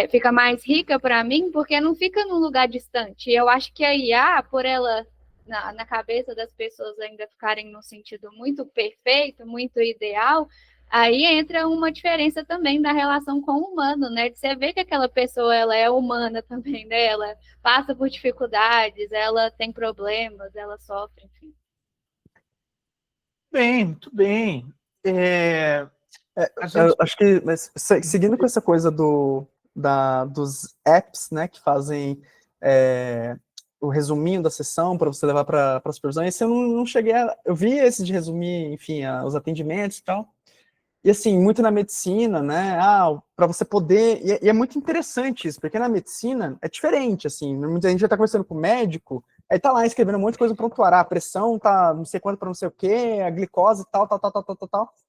S4: fica mais rica para mim, porque não fica num lugar distante. Eu acho que a IA, por ela, na cabeça das pessoas ainda ficarem no sentido muito perfeito, muito ideal, Aí entra uma diferença também da relação com o humano, né? De você ver que aquela pessoa, ela é humana também, né? Ela passa por dificuldades, ela tem problemas, ela sofre, enfim.
S1: Bem, muito bem. A
S2: Eu
S1: gente...
S2: acho que, mas, seguindo com essa coisa dos apps, né, que fazem o resuminho da sessão para você levar para a supervisão, esse eu não cheguei eu vi esse de resumir, enfim, os atendimentos e tal, e assim, muito na medicina, né, para você poder, e é muito interessante isso, porque na medicina é diferente, assim, muita gente já está conversando com o médico, aí tá lá escrevendo um monte de coisa no prontuário, a pressão tá não sei quanto para não sei o quê, a glicose tal,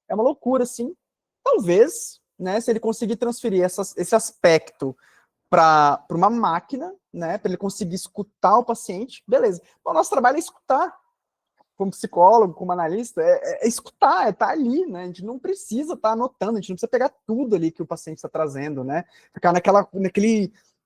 S2: é uma loucura, assim. Talvez, né, se ele conseguir transferir esse aspecto para uma máquina, né, para ele conseguir escutar o paciente, beleza. O nosso trabalho é escutar, como psicólogo, como analista, é escutar, é estar ali, né? A gente não precisa estar anotando, a gente não precisa pegar tudo ali que o paciente está trazendo, né? Ficar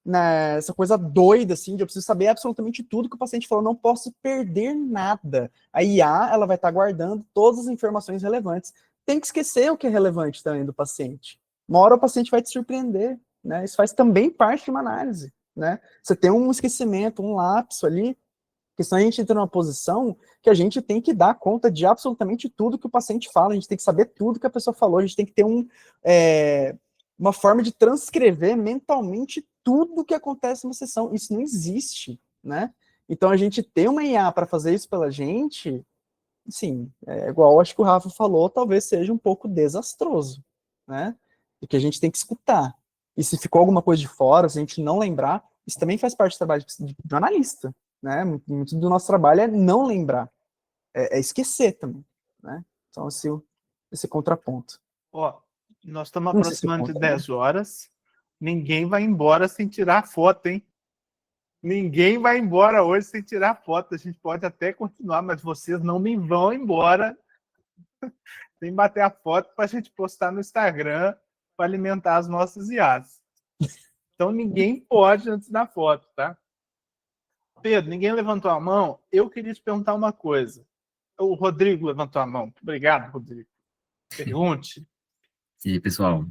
S2: nessa coisa doida, assim, de eu preciso saber absolutamente tudo que o paciente falou, não posso perder nada. A IA, ela vai estar guardando todas as informações relevantes. Tem que esquecer o que é relevante também do paciente. Uma hora o paciente vai te surpreender, né? Isso faz também parte de uma análise, né? Você tem um esquecimento, um lapso ali, porque senão a gente entra numa posição que a gente tem que dar conta de absolutamente tudo que o paciente fala, a gente tem que saber tudo que a pessoa falou, a gente tem que ter uma forma de transcrever mentalmente tudo que acontece na sessão. Isso não existe, né? Então a gente ter uma IA para fazer isso pela gente, sim, igual acho que o Rafa falou, talvez seja um pouco desastroso, né? Porque a gente tem que escutar. E se ficou alguma coisa de fora, se a gente não lembrar, isso também faz parte do trabalho de um analista, né? Muito do nosso trabalho é não lembrar, é esquecer também, né? Então, esse contraponto.
S1: Ó, nós estamos
S2: Não sei se
S1: aproximando de
S2: conta,
S1: 10 horas. Ninguém vai embora sem tirar foto, hein? Ninguém vai embora hoje sem tirar foto. A gente pode até continuar, mas vocês não me vão embora sem bater a foto para a gente postar no Instagram para alimentar as nossas IAs. Então ninguém pode antes da foto, tá? Pedro, ninguém levantou a mão. Eu queria te perguntar uma coisa. O Rodrigo levantou a mão. Obrigado, Rodrigo. Pergunte.
S5: E aí, pessoal,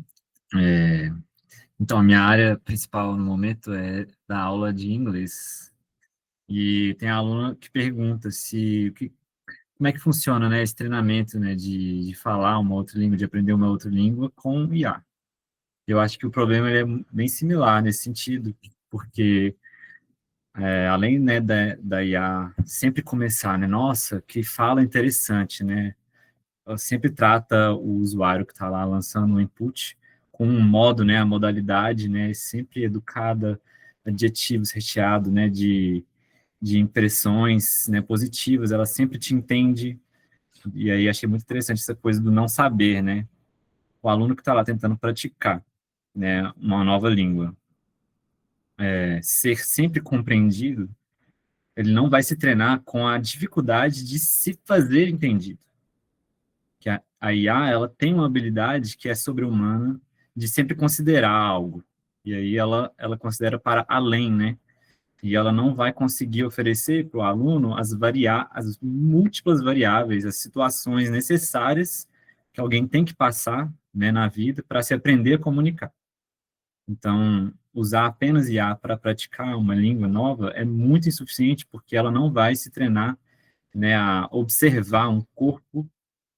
S5: então, a minha área principal no momento é dar aula de inglês. E tem aluna que pergunta como é que funciona, né, esse treinamento, né, de falar uma outra língua, de aprender uma outra língua com IA. Eu acho que o problema ele é bem similar nesse sentido, porque além, né, da IA sempre começar, né, nossa, que fala interessante, né, ela sempre trata o usuário que está lá lançando o input com um modo, né, a modalidade, né, sempre educada, adjetivos recheados, né, de impressões, né, positivas, ela sempre te entende, e aí achei muito interessante essa coisa do não saber, né, o aluno que está lá tentando praticar, né, uma nova língua, ser sempre compreendido, ele não vai se treinar com a dificuldade de se fazer entendido. Que a IA, ela tem uma habilidade que é sobre-humana de sempre considerar algo. E aí ela considera para além, né? E ela não vai conseguir oferecer para o aluno as múltiplas variáveis, as situações necessárias que alguém tem que passar, né, na vida para se aprender a comunicar. Então, usar apenas IA para praticar uma língua nova é muito insuficiente, porque ela não vai se treinar, né, a observar um corpo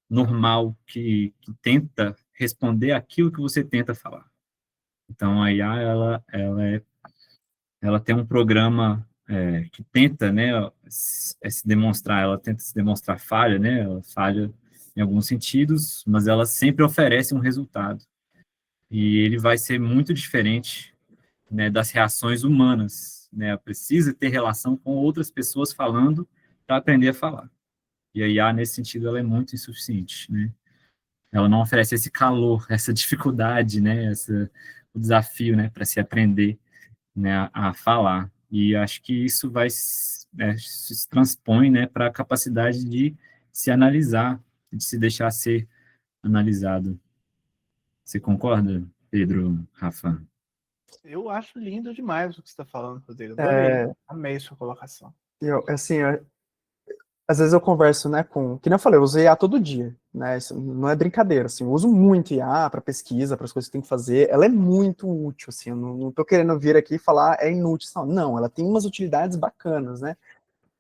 S5: normal que tenta responder aquilo que você tenta falar. Então, a IA, ela tem um programa que tenta, né, se demonstrar, ela tenta se demonstrar falha, né, ela falha em alguns sentidos, mas ela sempre oferece um resultado. E ele vai ser muito diferente, né, das reações humanas, né, precisa ter relação com outras pessoas falando para aprender a falar. E a IA, nesse sentido, ela é muito insuficiente, né. Ela não oferece esse calor, essa dificuldade, né, o desafio, né, para se aprender, né, a falar. E acho que isso se transpõe, né, para a capacidade de se analisar, de se deixar ser analisado. Você concorda, Pedro, Rafa?
S1: Eu acho lindo demais o que você está falando, Rodrigo. Adorei. Amei sua colocação.
S2: Às vezes eu converso, né, que nem eu falei, eu uso IA todo dia, né? Isso não é brincadeira, assim, eu uso muito IA para pesquisa, para as coisas que tem que fazer, ela é muito útil, assim, eu não tô querendo vir aqui e falar é inútil, não, ela tem umas utilidades bacanas, né?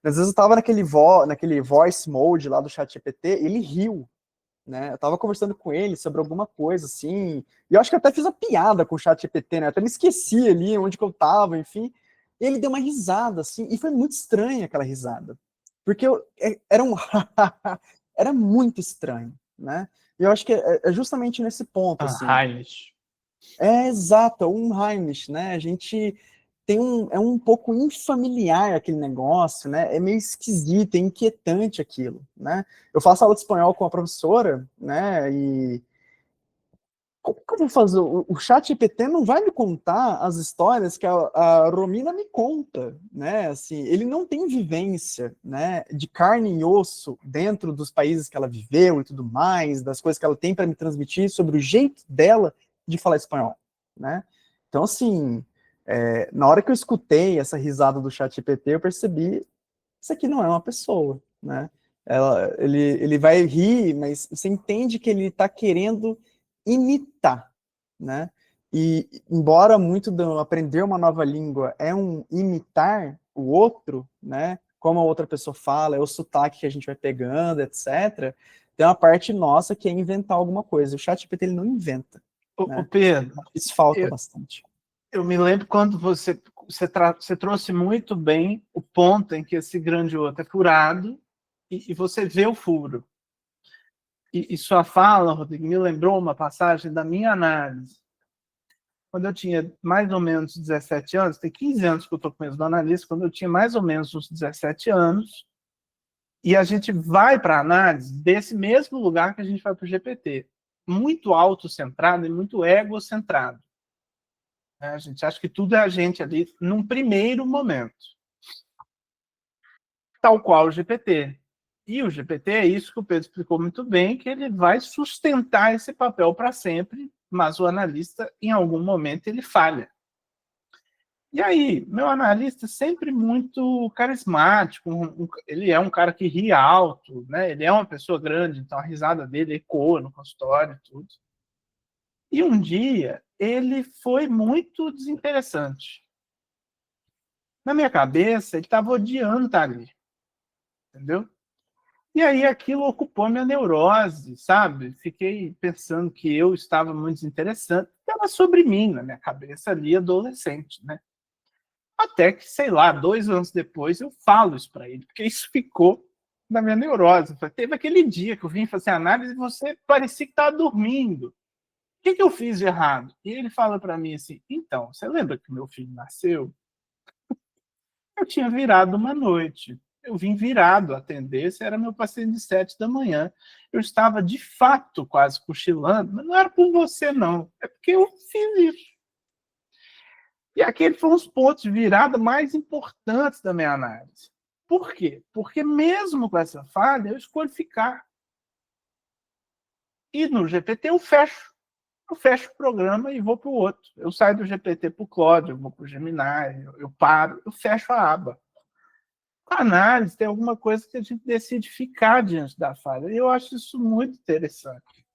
S2: Às vezes eu tava naquele voice mode lá do ChatGPT, ele riu, né? Eu tava conversando com ele sobre alguma coisa, assim, e eu acho que eu até fiz uma piada com o ChatGPT, né? Eu até me esqueci ali onde que eu tava, enfim, e ele deu uma risada, assim, e foi muito estranha aquela risada, porque era um era muito estranho, né? E eu acho que é justamente nesse ponto, assim.
S1: Heinrich.
S2: É exato, um Heimlich, né? A gente é um pouco infamiliar aquele negócio, né? É meio esquisito, é inquietante aquilo, né? Eu faço aula de espanhol com a professora, né? E como que eu vou fazer? O chat GPT não vai me contar as histórias que a Romina me conta, né? Assim, ele não tem vivência, né, de carne e osso dentro dos países que ela viveu e tudo mais, das coisas que ela tem para me transmitir sobre o jeito dela de falar espanhol, né? Então, assim, na hora que eu escutei essa risada do chat GPT, eu percebi isso aqui não é uma pessoa, né? Ele vai rir, mas você entende que ele está querendo imitar, né? E embora muito do aprender uma nova língua é um imitar o outro, né? Como a outra pessoa fala, é o sotaque que a gente vai pegando, etc. Tem uma parte nossa que é inventar alguma coisa. O ChatGPT ele não inventa,
S1: O
S2: né?
S1: Pedro,
S2: Isso falta
S1: eu,
S2: bastante.
S1: eu me lembro quando você trouxe muito bem o ponto em que esse grande outro é furado e você vê o furo. E sua fala, Rodrigo, me lembrou uma passagem da minha análise. Quando eu tinha mais ou menos 17 anos, tem 15 anos que eu estou com medo do analista, quando eu tinha mais ou menos uns 17 anos, e a gente vai para a análise desse mesmo lugar que a gente vai para o GPT. Muito autocentrado e muito egocentrado. A gente acha que tudo é a gente ali num primeiro momento. Tal qual o GPT. E o GPT é isso que o Pedro explicou muito bem, que ele vai sustentar esse papel para sempre, mas o analista, em algum momento, ele falha. E aí, meu analista é sempre muito carismático, ele é um cara que ri alto, né? Ele é uma pessoa grande, então a risada dele ecoa no consultório e tudo. E um dia, ele foi muito desinteressante. Na minha cabeça, ele estava odiando estar ali, entendeu? E aí aquilo ocupou minha neurose, sabe? Fiquei pensando que eu estava muito desinteressante. Era sobre mim, na minha cabeça ali, adolescente, né? Até que, sei lá, 2 anos depois eu falo isso para ele, porque isso ficou na minha neurose. Teve aquele dia que eu vim fazer análise e você parecia que estava dormindo. O que eu fiz de errado? E ele fala para mim assim, então, você lembra que meu filho nasceu? Eu tinha virado uma noite. Eu vim virado atender, esse era meu paciente de 7 da manhã. Eu estava, de fato, quase cochilando, mas não era por você, não. É porque eu fiz isso. E aquele foi um dos pontos de virada mais importantes da minha análise. Por quê? Porque mesmo com essa falha, eu escolho ficar. E no GPT eu fecho. Eu fecho o programa e vou para o outro. Eu saio do GPT para o Claude, eu vou para o Gemini, eu paro, eu fecho a aba. A análise tem alguma coisa que a gente decide ficar diante da falha. E eu acho isso muito interessante.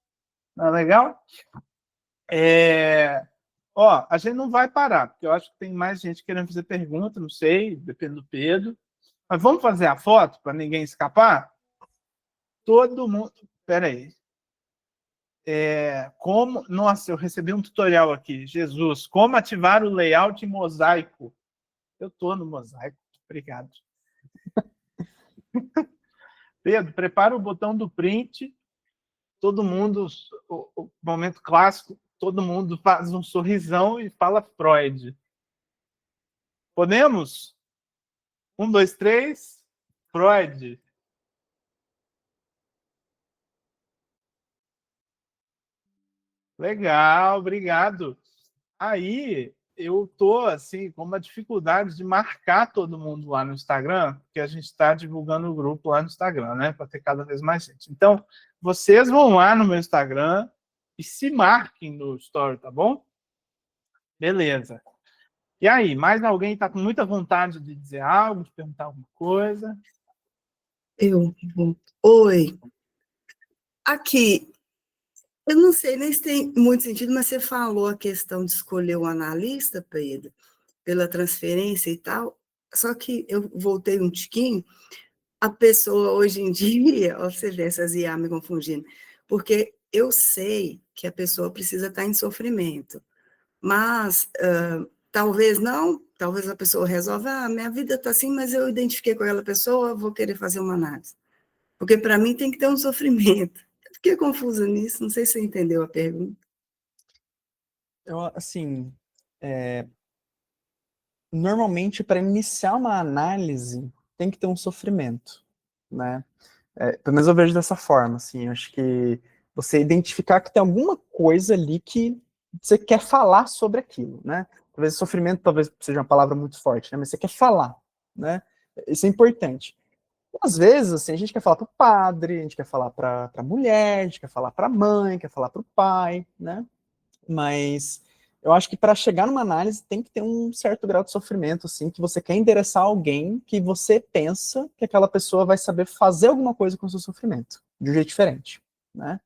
S1: Não é legal? Ó, a gente não vai parar, porque eu acho que tem mais gente querendo fazer pergunta, não sei, depende do Pedro. Mas vamos fazer a foto para ninguém escapar? Todo mundo. Espera aí. Nossa, eu recebi um tutorial aqui. Jesus, como ativar o layout em mosaico? Eu estou no mosaico. Obrigado. Pedro, prepara o botão do print. Todo mundo, o momento clássico, todo mundo faz um sorrisão e fala Freud. Podemos? 1, 2, 3. Freud. Legal, obrigado. Aí eu tô assim com uma dificuldade de marcar todo mundo lá no Instagram, porque a gente está divulgando o grupo lá no Instagram, né, para ter cada vez mais gente. Então, vocês vão lá no meu Instagram e se marquem no story, tá bom? Beleza. E aí, mais alguém está com muita vontade de dizer algo, de perguntar alguma coisa?
S6: Eu. Oi. Aqui, eu não sei nem se tem muito sentido, mas você falou a questão de escolher o analista, Pedro, pela transferência e tal, só que eu voltei um tiquinho, a pessoa hoje em dia, ó, você vê essas IA me confundindo, porque eu sei que a pessoa precisa estar em sofrimento, mas talvez não, talvez a pessoa resolva, minha vida está assim, mas eu identifiquei com aquela pessoa, vou querer fazer uma análise. Porque para mim tem que ter um sofrimento. Eu fiquei confusa nisso, não sei se você entendeu a pergunta.
S2: Eu, assim, normalmente, para iniciar uma análise, tem que ter um sofrimento, né? Pelo menos eu vejo dessa forma, assim, eu acho que você identificar que tem alguma coisa ali que você quer falar sobre aquilo, né? Talvez sofrimento talvez seja uma palavra muito forte, né? Mas você quer falar, né? Isso é importante. Às vezes, assim, a gente quer falar para o padre, a gente quer falar para a mulher, a gente quer falar para a mãe, quer falar para o pai, né? Mas eu acho que para chegar numa análise tem que ter um certo grau de sofrimento, assim, que você quer endereçar alguém que você pensa que aquela pessoa vai saber fazer alguma coisa com o seu sofrimento, de um jeito diferente, né?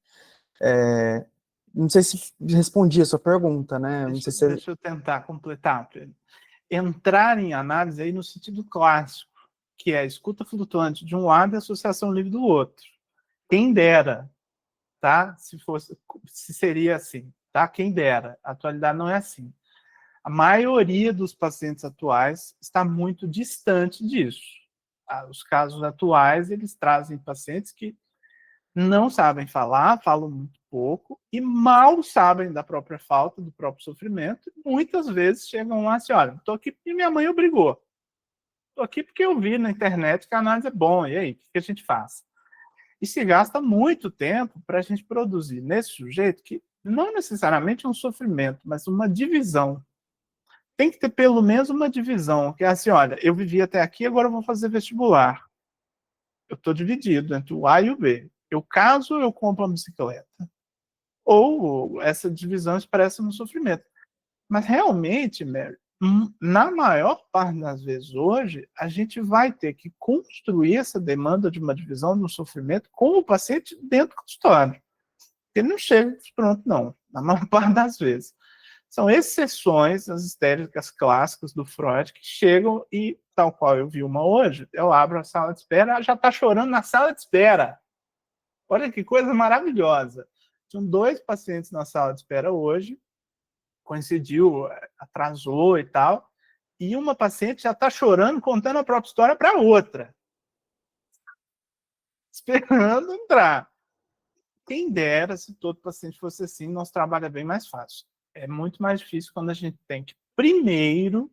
S2: Não sei se respondi a sua pergunta, né? Não sei se...
S1: Deixa eu tentar completar, Pedro. Entrar em análise aí no sentido clássico, que é a escuta flutuante de um lado e a associação livre do outro. Quem dera, tá? Se seria assim, tá? Quem dera. A atualidade não é assim. A maioria dos pacientes atuais está muito distante disso. Os casos atuais, eles trazem pacientes que não sabem falar, falam muito pouco e mal sabem da própria falta, do próprio sofrimento. Muitas vezes chegam lá assim, olha, estou aqui porque minha mãe obrigou. Estou aqui porque eu vi na internet que a análise é bom. E aí, o que a gente faz? E se gasta muito tempo para a gente produzir nesse sujeito que não necessariamente é um sofrimento, mas uma divisão. Tem que ter pelo menos uma divisão, que é assim, olha, eu vivi até aqui, agora eu vou fazer vestibular. Eu estou dividido entre o A e o B. Eu caso, eu compro uma bicicleta. Ou essa divisão expressa no sofrimento. Mas realmente, Mary, na maior parte das vezes hoje, a gente vai ter que construir essa demanda de uma divisão no sofrimento com o paciente dentro do consultório. Ele não chega pronto, não, na maior parte das vezes. São exceções, as histéricas clássicas do Freud, que chegam e, tal qual eu vi uma hoje, eu abro a sala de espera, ela já está chorando na sala de espera. Olha que coisa maravilhosa. Tinham 2 pacientes na sala de espera hoje, coincidiu, atrasou e tal, e uma paciente já está chorando, contando a própria história para outra. Esperando entrar. Quem dera se todo paciente fosse assim, nosso trabalho é bem mais fácil. É muito mais difícil quando a gente tem que, primeiro,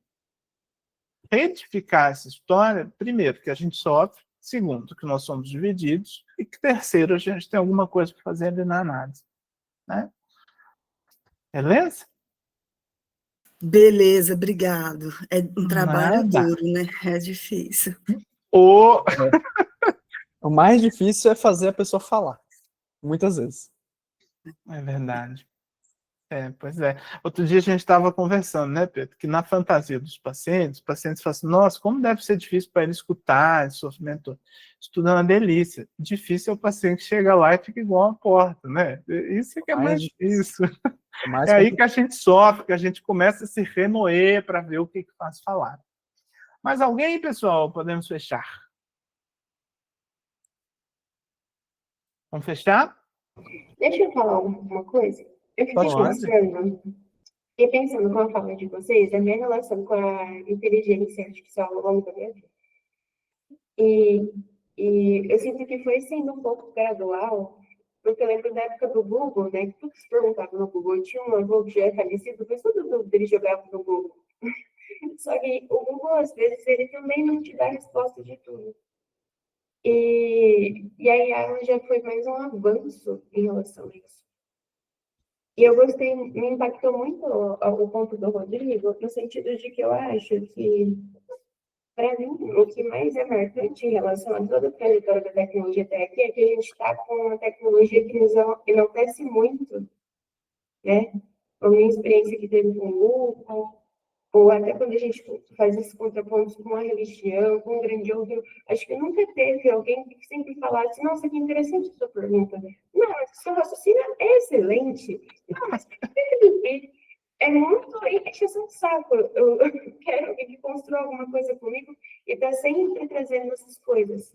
S1: retificar essa história, primeiro, que a gente sofre, segundo, que nós somos divididos, e que, terceiro, a gente tem alguma coisa para fazer ali na análise. Né? Beleza?
S6: Beleza, obrigado. É um trabalho
S1: Nada.
S6: duro, né? É difícil.
S2: O mais difícil é fazer a pessoa falar, muitas vezes.
S1: É verdade. Pois é. Outro dia a gente estava conversando, né, Pedro, que na fantasia dos pacientes, os pacientes falam assim, nossa, como deve ser difícil para ele escutar esse sofrimento. Isso tudo é uma delícia. Difícil é o paciente que chega lá e fica igual uma porta, né? Isso é que é mais difícil. É aí que a gente sofre, que a gente começa a se remoer para ver o que faz falar. Mas alguém, pessoal, podemos fechar? Vamos fechar?
S7: Deixa eu falar uma coisa. Eu fiquei
S1: Pode.
S7: pensando com a fala de vocês, a minha relação com a inteligência artificial ao longo da minha vida. E eu sinto que foi sendo um pouco gradual, porque eu lembro da época do Google, né? Que tudo se perguntava no Google. Tinha um avô que já é falecido, mas todo mundo ele jogava no Google. Só que o Google, às vezes, ele também não te dá a resposta de tudo. E aí ela já foi mais um avanço em relação a isso. E eu gostei, me impactou muito o ponto do Rodrigo, no sentido de que eu acho que, para mim, o que mais é marcante em relação a toda a trajetória da tecnologia até aqui é que a gente está com uma tecnologia que nos enaltece muito, né? A minha experiência que teve com o Google, ou até quando a gente faz esses contrapontos com a religião, com o grande outro, acho que nunca teve alguém que sempre falasse, nossa, que interessante a sua pergunta. Não, mas o seu raciocínio é excelente. Não, mas é muito encheção de saco. Eu quero alguém que construa alguma coisa comigo e está sempre trazendo essas coisas.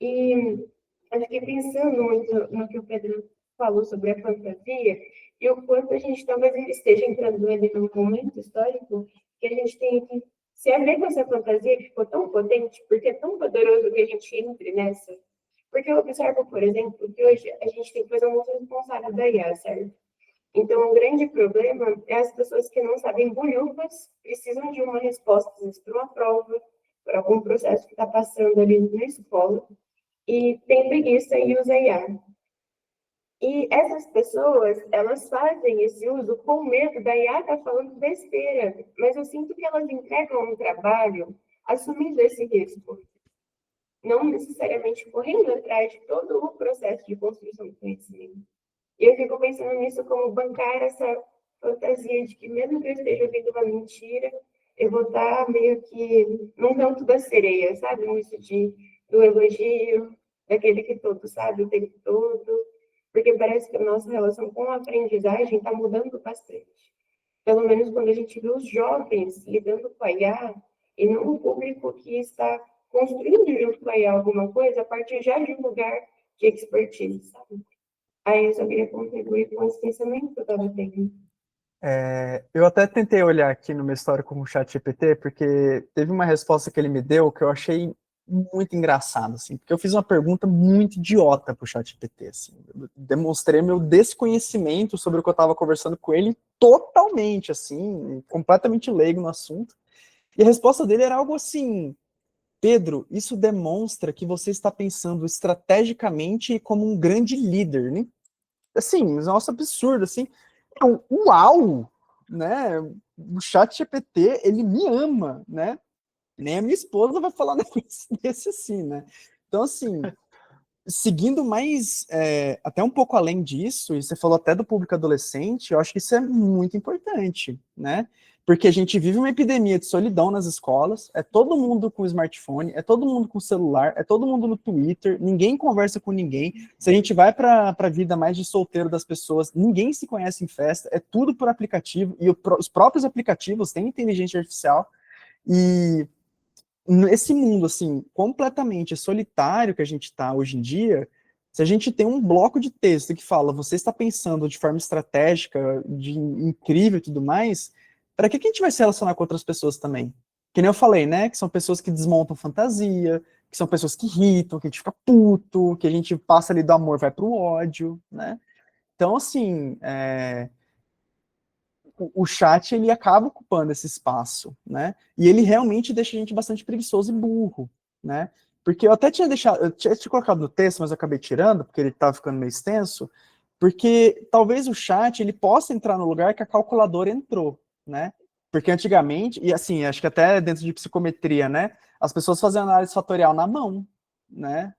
S7: E eu fiquei pensando muito no que o Pedro falou sobre a fantasia e o quanto a gente talvez esteja entrando ali num momento histórico que a gente tem que se haver com essa fantasia que ficou tão potente, porque é tão poderoso que a gente entre nessa. Porque eu observo, por exemplo, que hoje a gente tem que fazer um uso responsável da IA, certo? Então, um grande problema é as pessoas que não sabem bolhufas, precisam de uma resposta, às vezes, para uma prova, para algum processo que está passando ali na escola, e tem preguiça e usa IA. E essas pessoas, elas fazem esse uso com medo da IA estar falando besteira, mas eu sinto que elas entregam um trabalho assumindo esse risco, não necessariamente correndo atrás de todo o processo de construção do conhecimento. E eu fico pensando nisso como bancar essa fantasia de que mesmo que eu esteja ouvindo uma mentira, eu vou estar meio que num canto da sereia, sabe? Isso do elogio, daquele que todo sabe o tempo todo, porque parece que a nossa relação com a aprendizagem está mudando bastante. Pelo menos quando a gente vê os jovens lidando com a IA, e não o público que está construindo junto com a IA alguma coisa a partir já de um lugar de expertise, sabe? Aí eu só queria contribuir com esse pensamento que eu estava tendo.
S2: Eu até tentei olhar aqui no meu histórico com o ChatGPT, porque teve uma resposta que ele me deu que eu achei muito engraçado, assim, porque eu fiz uma pergunta muito idiota pro ChatGPT, assim, eu demonstrei meu desconhecimento sobre o que eu estava conversando com ele totalmente, assim, completamente leigo no assunto, e a resposta dele era algo assim: Pedro, isso demonstra que você está pensando estrategicamente e como um grande líder, né? Assim, nossa, absurdo, assim. Então, uau, né? O ChatGPT, ele me ama, né? Nem a minha esposa vai falar um negócio desse assim, né? Então, assim, seguindo mais, até um pouco além disso, e você falou até do público adolescente, eu acho que isso é muito importante, né? Porque a gente vive uma epidemia de solidão nas escolas, é todo mundo com smartphone, é todo mundo com celular, é todo mundo no Twitter, ninguém conversa com ninguém. Se a gente vai para a vida mais de solteiro das pessoas, ninguém se conhece em festa, é tudo por aplicativo, e os próprios aplicativos têm inteligência artificial, e nesse mundo, assim, completamente solitário que a gente está hoje em dia, se a gente tem um bloco de texto que fala, você está pensando de forma estratégica, de incrível e tudo mais, para que a gente vai se relacionar com outras pessoas também? Que nem eu falei, né, que são pessoas que desmontam fantasia, que são pessoas que irritam, que a gente fica puto, que a gente passa ali do amor, vai pro ódio, né? Então, assim, o chat, ele acaba ocupando esse espaço, né? E ele realmente deixa a gente bastante preguiçoso e burro, né? Porque eu até tinha deixado, eu tinha colocado no texto, mas eu acabei tirando, porque ele estava ficando meio extenso, porque talvez o chat, ele possa entrar no lugar que a calculadora entrou, né? Porque antigamente, e assim, acho que até dentro de psicometria, né? As pessoas faziam análise fatorial na mão, né?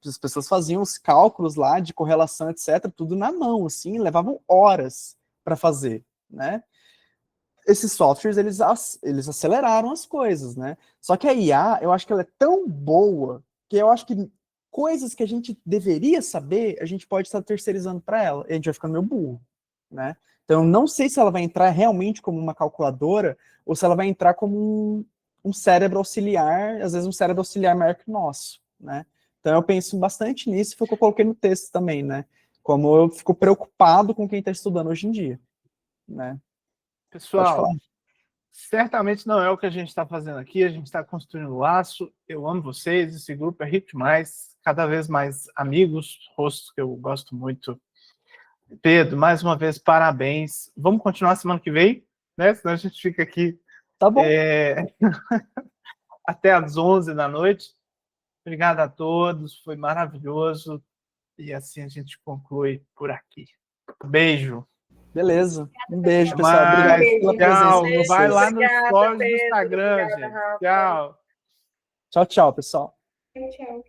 S2: As pessoas faziam os cálculos lá de correlação, etc., tudo na mão, assim, levavam horas para fazer, né? Esses softwares, eles aceleraram as coisas, né? Só que a IA, eu acho que ela é tão boa que eu acho que coisas que a gente deveria saber, a gente pode estar terceirizando para ela, e a gente vai ficando meio burro, né? Então, eu não sei se ela vai entrar realmente como uma calculadora ou se ela vai entrar como um cérebro auxiliar, às vezes um cérebro auxiliar maior que o nosso, né? Então, eu penso bastante nisso, foi o que eu coloquei no texto também, né? Como eu fico preocupado com quem está estudando hoje em dia, né?
S1: Pessoal, certamente não é o que a gente está fazendo aqui, a gente está construindo laço, eu amo vocês, esse grupo é rico demais, cada vez mais amigos, rostos que eu gosto muito. Pedro, mais uma vez, parabéns. Vamos continuar semana que vem, né? Senão a gente fica aqui
S2: Tá bom.
S1: Até às 11 da noite. Obrigado a todos, foi maravilhoso. E assim a gente conclui por aqui. Beijo.
S2: Beleza. Um beijo,
S1: Até
S2: pessoal. Obrigado
S1: mais.
S2: pela
S1: Tchau.
S2: presença de
S1: Vai
S2: vocês.
S1: lá nos
S3: Obrigada,
S1: stories do
S3: Pedro.
S1: Instagram,
S3: Obrigada,
S1: gente.
S3: Rafa.
S1: Tchau.
S2: Tchau, tchau, pessoal.
S7: Tchau.